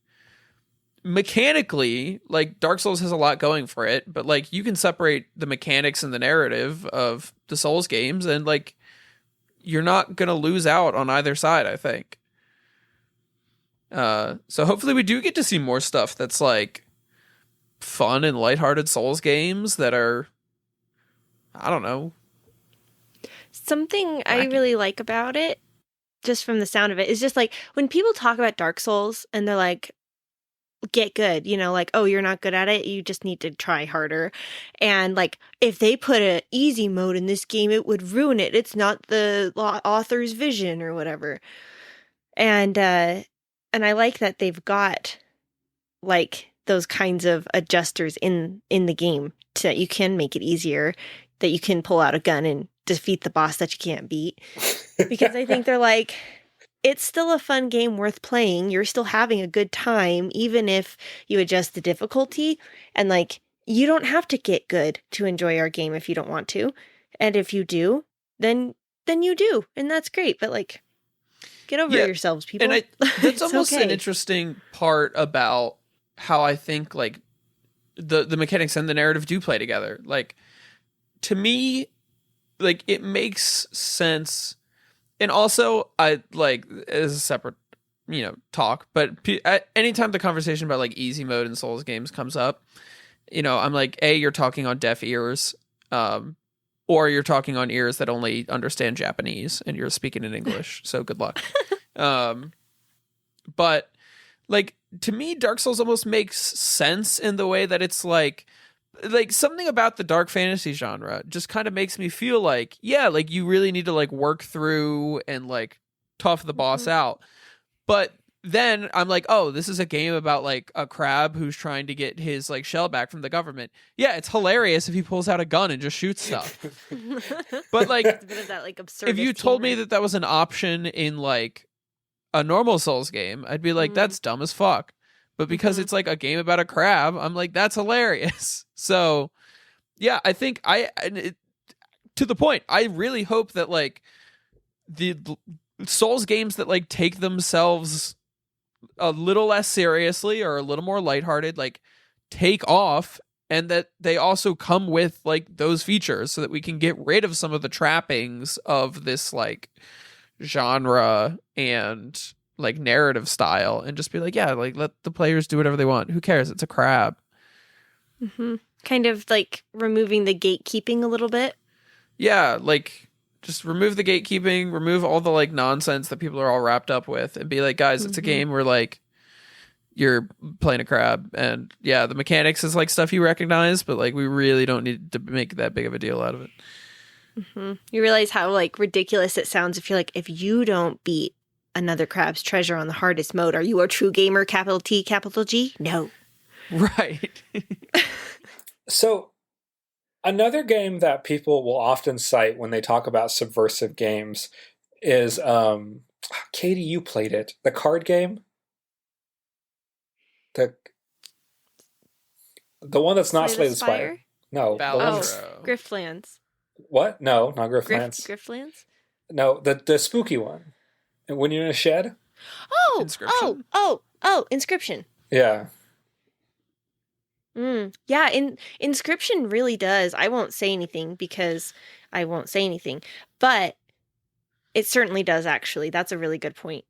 mechanically, like Dark Souls has a lot going for it, but like you can separate the mechanics and the narrative of the Souls games, and like you're not gonna lose out on either side, I think. So hopefully we do get to see more stuff that's like fun and lighthearted Souls games that are, I don't know. Something I really like about it, just from the sound of it, is just like when people talk about Dark Souls and they're like, get good, you know, like, oh, you're not good at it, you just need to try harder. And like, if they put an easy mode in this game, it would ruin it. It's not the author's vision or whatever. And I like that they've got like those kinds of adjusters in the game so that you can make it easier, that you can pull out a gun and defeat the boss that you can't beat. Because I think they're like, it's still a fun game worth playing. You're still having a good time, even if you adjust the difficulty. And like, you don't have to get good to enjoy our game if you don't want to. And if you do, then you do. And that's great. But like, get over yourselves, people. And that's almost an interesting part about how I think like the mechanics and the narrative do play together. Like, to me, like it makes sense. And also, I like as a separate, talk. But anytime the conversation about like easy mode in Souls games comes up, I'm like, A, you're talking on deaf ears, or you're talking on ears that only understand Japanese, and you're speaking in English. So good luck. But like to me, Dark Souls almost makes sense in the way that it's like something about the dark fantasy genre just kind of makes me feel like, yeah, like you really need to like work through and like tough the boss out. But then I'm like, oh, this is a game about like a crab who's trying to get his like shell back from the government. Yeah, it's hilarious if he pulls out a gun and just shoots stuff. But like, It's a bit of that like absurd. if you told me that was an option in like a normal Souls game, I'd be like, that's dumb as fuck. But because it's like a game about a crab, I'm like, that's hilarious. So yeah, I think to the point, I really hope that like the Souls games that like take themselves a little less seriously or a little more lighthearted, like take off, and that they also come with like those features so that we can get rid of some of the trappings of this like genre and like narrative style and just be like, yeah, like let the players do whatever they want. Who cares? It's a crab. Kind of like removing the gatekeeping a little bit. Yeah, like just remove the gatekeeping, remove all the like nonsense that people are all wrapped up with, and be like, guys, it's a game where like you're playing a crab, and yeah, the mechanics is like stuff you recognize, but like we really don't need to make that big of a deal out of it. You realize how like ridiculous it sounds if you're like, if you don't beat another crab's treasure on the hardest mode, are you a true gamer? Capital T, capital G? No. Right. So another game that people will often cite when they talk about subversive games is Katie, you played it. The card game? The one that's not Slay the Spire. No. Balatro. Griftlands. What? No, not Griftlands. Griftlands? No, the spooky one. And when you're in a shed? Oh! Inscription. Inscription. Yeah. Yeah, Inscription really does. I won't say anything because I won't say anything. But it certainly does, actually. That's a really good point.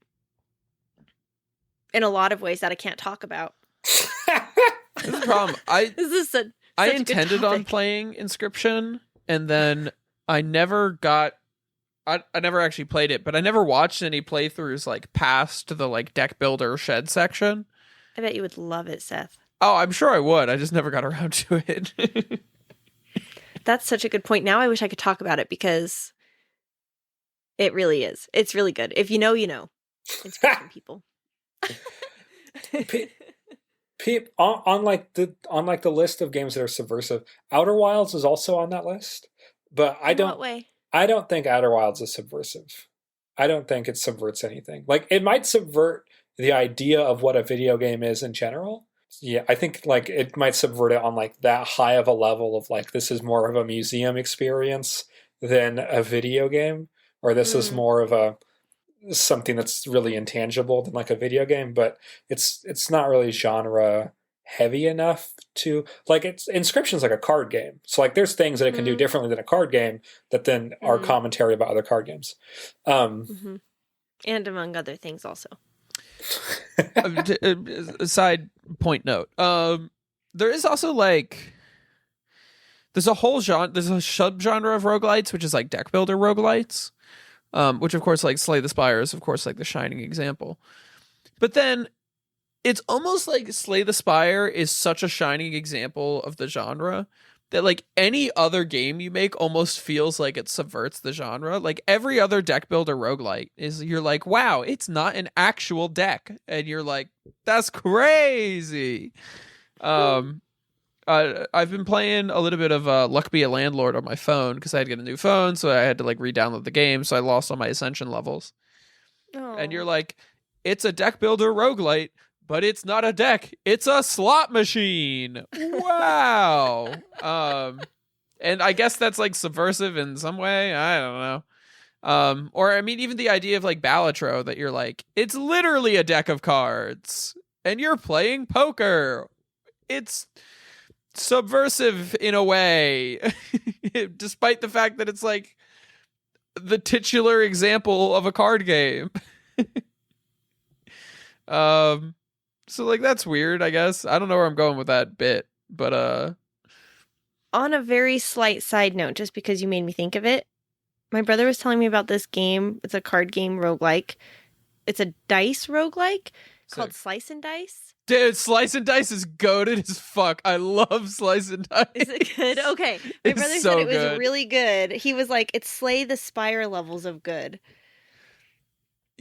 In a lot of ways that I can't talk about. This is the problem. I intended on topic. playing Inscription, and then I never actually played it, but I never watched any playthroughs like past the like deck builder shed section. I bet you would love it, Seth. Oh, I'm sure I would. I just never got around to it. That's such a good point. Now I wish I could talk about it because it really is. It's really good. If you know, you know. Inscription people. On the list of games that are subversive, Outer Wilds is also on that list. But I don't. What way? I don't think Outer Wilds is subversive. I don't think it subverts anything. Like it might subvert the idea of what a video game is in general. Yeah, I think like it might subvert it on like that high of a level of like this is more of a museum experience than a video game, or this is more of a something that's really intangible than like a video game. But it's not really genre heavy enough to like it's Inscription's like a card game, so like there's things that it can do differently than a card game that then are commentary about other card games, And among other things also. A side point note, there is also like there's a subgenre of roguelites, which is like deck builder roguelites, which of course like Slay the Spire is of course like the shining example. But then it's almost like Slay the Spire is such a shining example of the genre that like any other game you make almost feels like it subverts the genre. Like every other deck builder roguelite is you're like, wow, it's not an actual deck. And you're like, that's crazy. I've been playing a little bit of Luck Be a Landlord on my phone because I had to get a new phone, so I had to like re-download the game, so I lost all my Ascension levels. Oh. And you're like, it's a deck builder roguelite, but it's not a deck. It's a slot machine. Wow. And I guess that's like subversive in some way. I don't know. Or I mean, even the idea of like Balatro that you're like, it's literally a deck of cards and you're playing poker. It's subversive in a way, despite the fact that it's like the titular example of a card game. So like that's weird, I guess. I don't know where I'm going with that bit, but On a very slight side note, just because you made me think of it, my brother was telling me about this game. It's a card game roguelike. It's a dice roguelike called Slice and Dice. Dude, Slice and Dice is goated as fuck. I love Slice and Dice. Is it good? Okay. My brother said it was really good. He was like, it's Slay the Spire levels of good.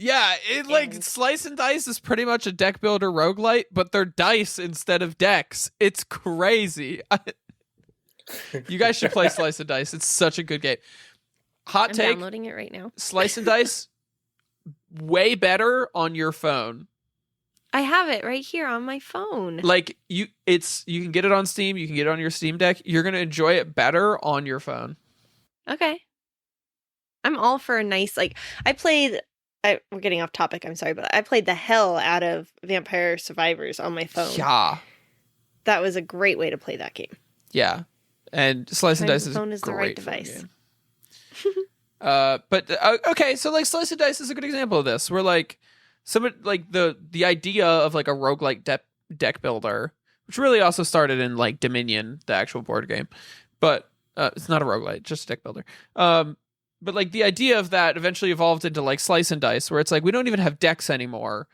Yeah, it like And- Slice and Dice is pretty much a deck builder roguelite, but they're dice instead of decks. It's crazy. You guys should play Slice and Dice. It's such a good game. Hot I'm take, downloading it right now. Slice and Dice, way better on your phone. I have it right here on my phone. Like you can get it on Steam, you can get it on your Steam Deck. You're gonna enjoy it better on your phone. Okay. I'm all for a nice, like, we're getting off topic, I'm sorry, but I played the hell out of Vampire Survivors on my phone. Yeah. That was a great way to play that game. Yeah. And Slice and My Dice is phone is the right great phone device. But okay, so like Slice and Dice is a good example of this. Where like some like the idea of like a roguelike deck builder, which really also started in like Dominion, the actual board game, but it's not a roguelite, just a deck builder. But like the idea of that eventually evolved into like Slice and Dice, where it's like we don't even have decks anymore.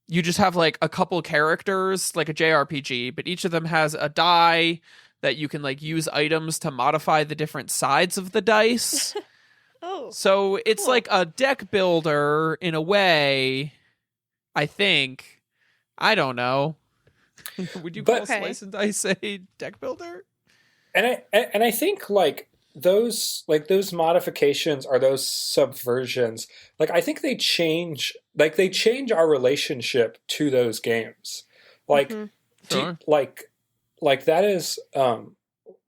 You just have like a couple characters, like a JRPG, but each of them has a die that you can like use items to modify the different sides of the dice. Oh. So it's cool. like a deck builder in a way, I think. I don't know. Would you call But- Okay. Slice and Dice a deck builder? And I think like those modifications or those subversions, like I think they change our relationship to those games. Like Mhm. Sure. like that is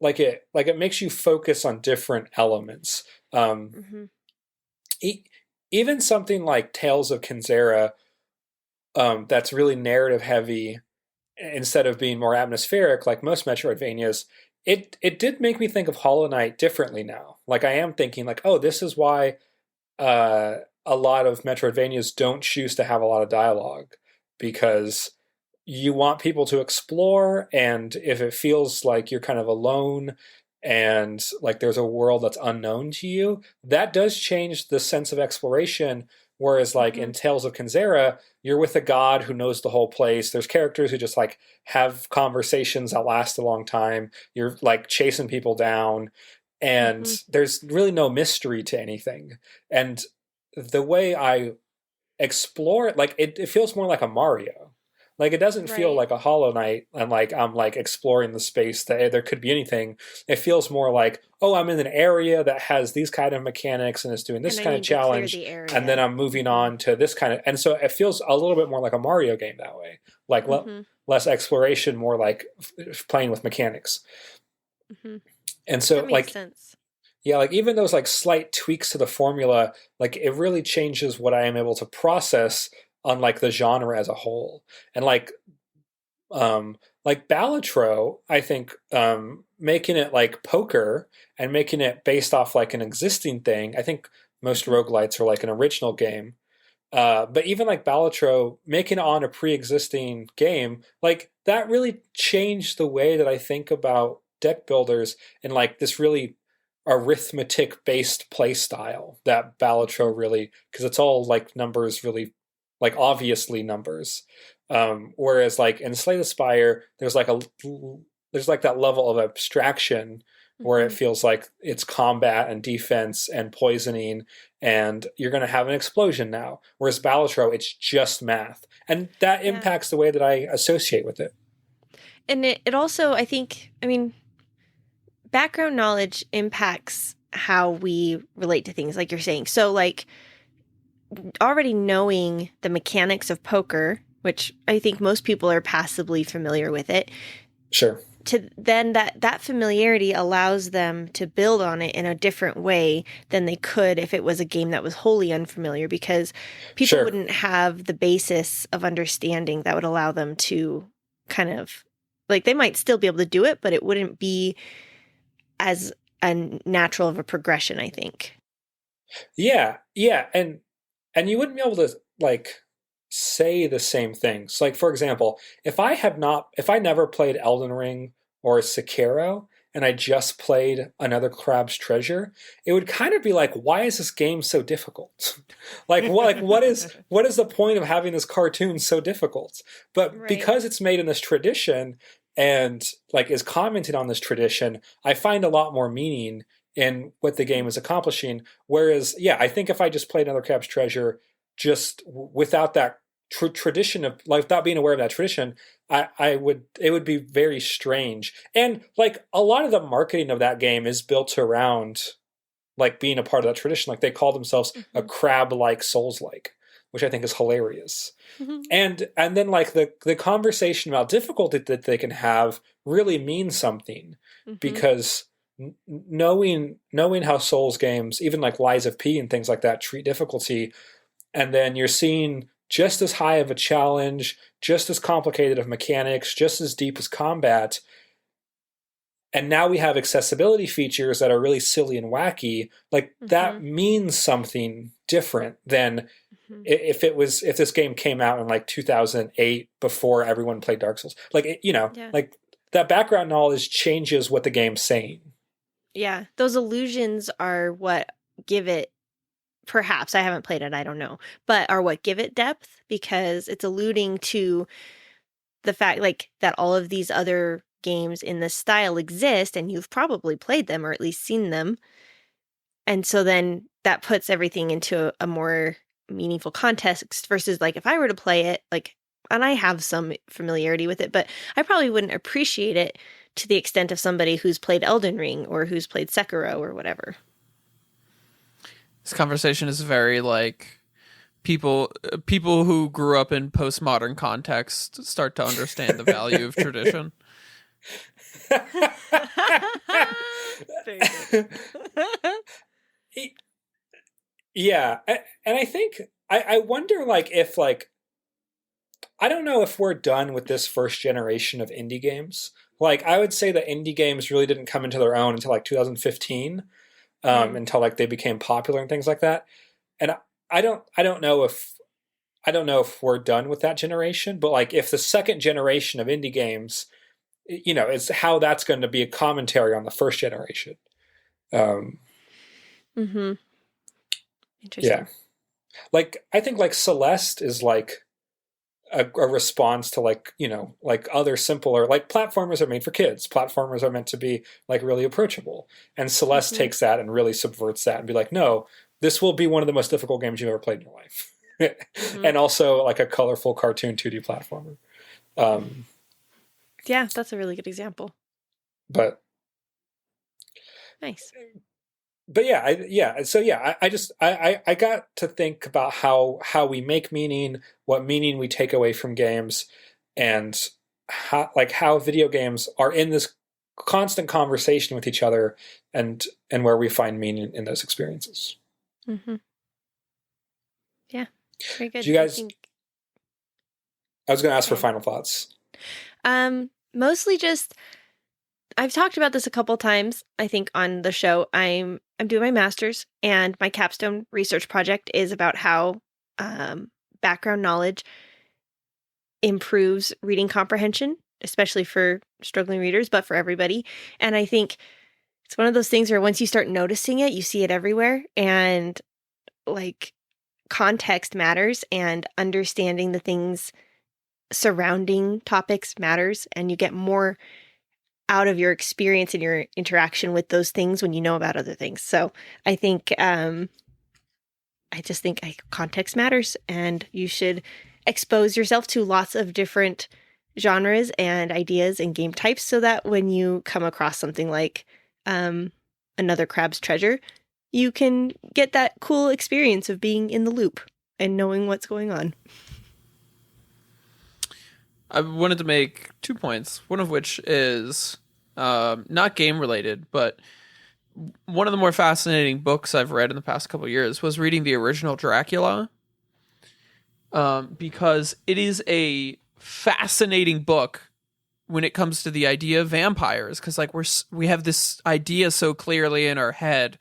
like it makes you focus on different elements. Mhm. Even something like Tales of Kenzera, that's really narrative heavy instead of being more atmospheric like most Metroidvanias. It did make me think of Hollow Knight differently now. Like I am thinking like, oh, this is why a lot of Metroidvanias don't choose to have a lot of dialogue, because you want people to explore, and if it feels like you're kind of alone and like there's a world that's unknown to you, that does change the sense of exploration. Whereas like in Tales of Kenzera, you're with a god who knows the whole place. There's characters who just like have conversations that last a long time. You're like chasing people down, and there's really no mystery to anything. And the way I explore it, like it feels more like a Mario. Like it doesn't feel Right. like a Hollow Knight, and like I'm like exploring the space that there could be anything. It feels more like, oh, I'm in an area that has these kind of mechanics and it's doing this And I kind of need to clear challenge, the area. and then I'm moving on to this kind of, and so it feels a little bit more like a Mario game that way. Like Mhm. less exploration, more like playing with mechanics. Mhm. And so That makes like sense. yeah, like even those like slight tweaks to the formula, like it really changes what I am able to process on like the genre as a whole. And like Balatro, I think making it like poker and making it based off like an existing thing. I think most roguelites are like an original game. But even like Balatro, making it on a pre-existing game, like that really changed the way that I think about deck builders and like this really arithmetic-based play style that Balatro really, because it's all like numbers, really like obviously numbers. Whereas like in Slay the Spire, there's like that level of abstraction where it Mhm. feels like it's combat and defense and poisoning, and you're going to have an explosion now. Whereas Balatro, it's just math, and that Yeah. impacts the way that I associate with it. And it also, I think, I mean, background knowledge impacts how we relate to things, like you're saying. So, like, already knowing the mechanics of poker, which I think most people are passively familiar with it, Sure. to then that familiarity allows them to build on it in a different way than they could if it was a game that was wholly unfamiliar, because people Sure. wouldn't have the basis of understanding that would allow them to kind of, like, they might still be able to do it, but it wouldn't be as a natural of a progression, I think. Yeah, and you wouldn't be able to like say the same things. Like for example, if I never played Elden Ring or Sekiro and I just played Another Crab's Treasure, it would kind of be like, why is this game so difficult? What is the point of having this cartoon so difficult? But Right. because it's made in this tradition and like is commented on this tradition, I find a lot more meaning in what the game is accomplishing. Whereas, yeah, I think if I just played Another Crab's Treasure, just without that tradition of like without being aware of that tradition, it would be very strange. And like a lot of the marketing of that game is built around like being a part of that tradition. Like they call themselves a crab-like Souls-like, which I think is hilarious. And then like the conversation about difficulty that they can have really means something because knowing how Souls games, even like Lies of P and things like that, treat difficulty, and then you're seeing just as high of a challenge, just as complicated of mechanics, just as deep as combat. And now we have accessibility features that are really silly and wacky. Like that means something different than if this game came out in like 2008 before everyone played Dark Souls. Like, like that background knowledge changes what the game's saying. Yeah. Those illusions are what give it, perhaps, I haven't played it, I don't know, but are what give it depth, because it's alluding to the fact like that all of these other games in this style exist and you've probably played them or at least seen them. And so then that puts everything into a more meaningful context versus like if I were to play it, like, and I have some familiarity with it, but I probably wouldn't appreciate it to the extent of somebody who's played Elden Ring or who's played Sekiro or whatever. This conversation is very like people who grew up in postmodern context start to understand the value of tradition. Very good. Yeah, and I think I wonder like if like I don't know if we're done with this first generation of indie games. Like I would say that indie games really didn't come into their own until like 2015. Until like they became popular and things like that. And I don't know if we're done with that generation, but like if the second generation of indie games, is how that's going to be a commentary on the first generation. Interesting. Yeah. Like I think like Celeste is like a response to like, like other simpler, like platformers are made for kids. Platformers are meant to be like really approachable. And Celeste takes that and really subverts that and be like, no, this will be one of the most difficult games you've ever played in your life. And also like a colorful cartoon 2D platformer. Yeah, that's a really good example. But nice. But I got to think about how we make meaning, what meaning we take away from games, and how video games are in this constant conversation with each other, and where we find meaning in those experiences. Yeah, very good. Do you guys? I was going to ask for final thoughts. Mostly just. I've talked about this a couple times, I think, on the show. I'm doing my master's, and my capstone research project is about how background knowledge improves reading comprehension, especially for struggling readers, but for everybody. And I think it's one of those things where once you start noticing it, you see it everywhere. And like context matters, and understanding the things surrounding topics matters, and you get more out of your experience and your interaction with those things when you know about other things. So I think, I just think context matters, and you should expose yourself to lots of different genres and ideas and game types so that when you come across something like Another Crab's Treasure, you can get that cool experience of being in the loop and knowing what's going on. I wanted to make 2 points, one of which is not game related, but one of the more fascinating books I've read in the past couple of years was reading the original Dracula, because it is a fascinating book when it comes to the idea of vampires, because like we have this idea so clearly in our head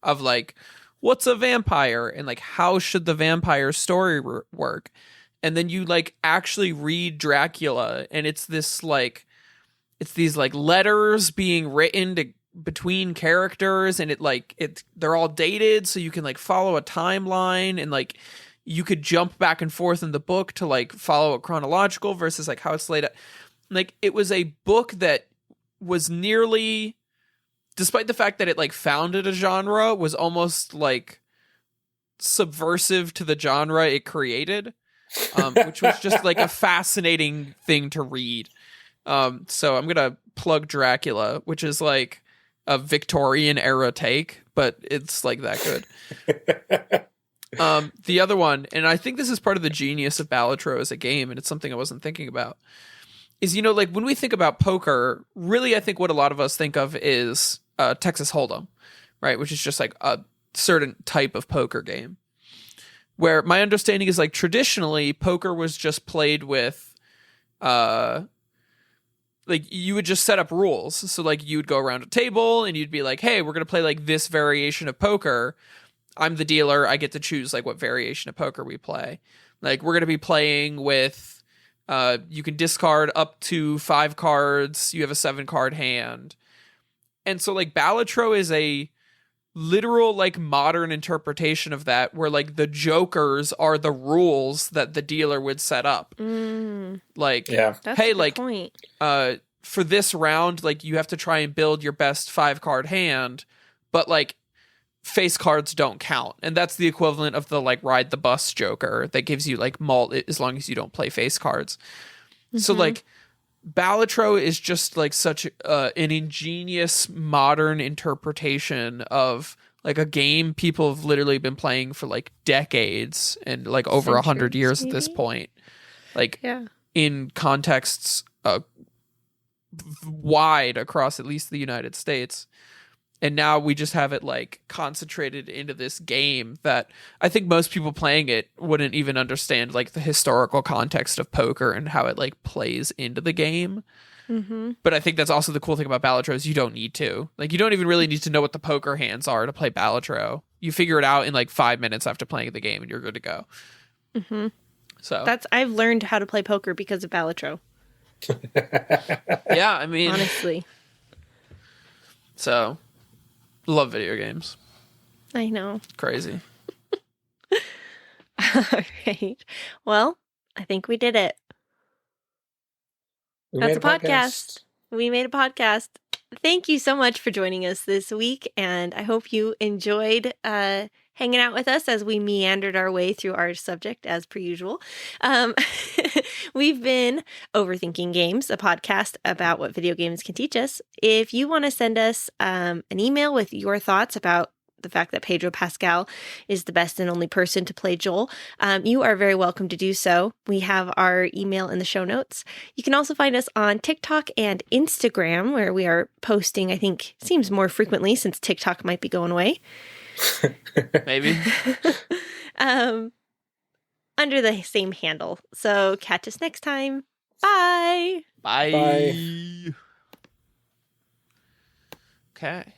of like what's a vampire and like how should the vampire story work. And then you like actually read Dracula, and it's these like letters being written between characters, and they're all dated, so you can like follow a timeline, and like you could jump back and forth in the book to like follow a chronological versus like how it's laid out. Like it was a book that was nearly, despite the fact that it like founded a genre, was almost like subversive to the genre it created, which was just like a fascinating thing to read. So I'm gonna plug Dracula, which is like a Victorian era take, but it's like that good. The other one, and I think this is part of the genius of Balatro as a game, and it's something I wasn't thinking about, is, you know, like when we think about poker, really I think what a lot of us think of is Texas Hold'em, right? Which is just like a certain type of poker game. Where my understanding is, like, traditionally poker was just played with like, you would just set up rules. So like you would go around a table and you'd be like, hey, we're gonna play like this variation of poker. I'm the dealer. I get to choose like what variation of poker we play. Like, we're going to be playing with, you can discard up to 5 cards. You have a 7-card hand. And so like Balatro is a literal like modern interpretation of that, where like the jokers are the rules that the dealer would set up. Like, Yeah. That's hey, a good like, point. for this round, like, you have to try and build your best 5-card hand, but like face cards don't count. And that's the equivalent of the like ride the bus joker that gives you like malt as long as you don't play face cards. So like Balatro is just like such an ingenious modern interpretation of like a game people have literally been playing for like decades and like over 100 years at this point. Like, in contexts wide across at least the United States. And now we just have it like concentrated into this game that I think most people playing it wouldn't even understand like the historical context of poker and how it like plays into the game. But I think that's also the cool thing about Balatro is you don't need to. Like, you don't even really need to know what the poker hands are to play Balatro. You figure it out in like 5 minutes after playing the game and you're good to go. So I've learned how to play poker because of Balatro. yeah, I mean, honestly. So love video games. I know. Crazy. All right. Well, I think we did it. That's a podcast. We made a podcast. Thank you so much for joining us this week, and I hope you enjoyed hanging out with us as we meandered our way through our subject as per usual. We've been Overthinking Games, a podcast about what video games can teach us. If you want to send us an email with your thoughts about the fact that Pedro Pascal is the best and only person to play Joel, you are very welcome to do so. We have our email in the show notes. You can also find us on TikTok and Instagram, where we are posting, I think, seems more frequently since TikTok might be going away. Maybe. Under the same handle. So catch us next time. Bye. Bye. Bye. Okay.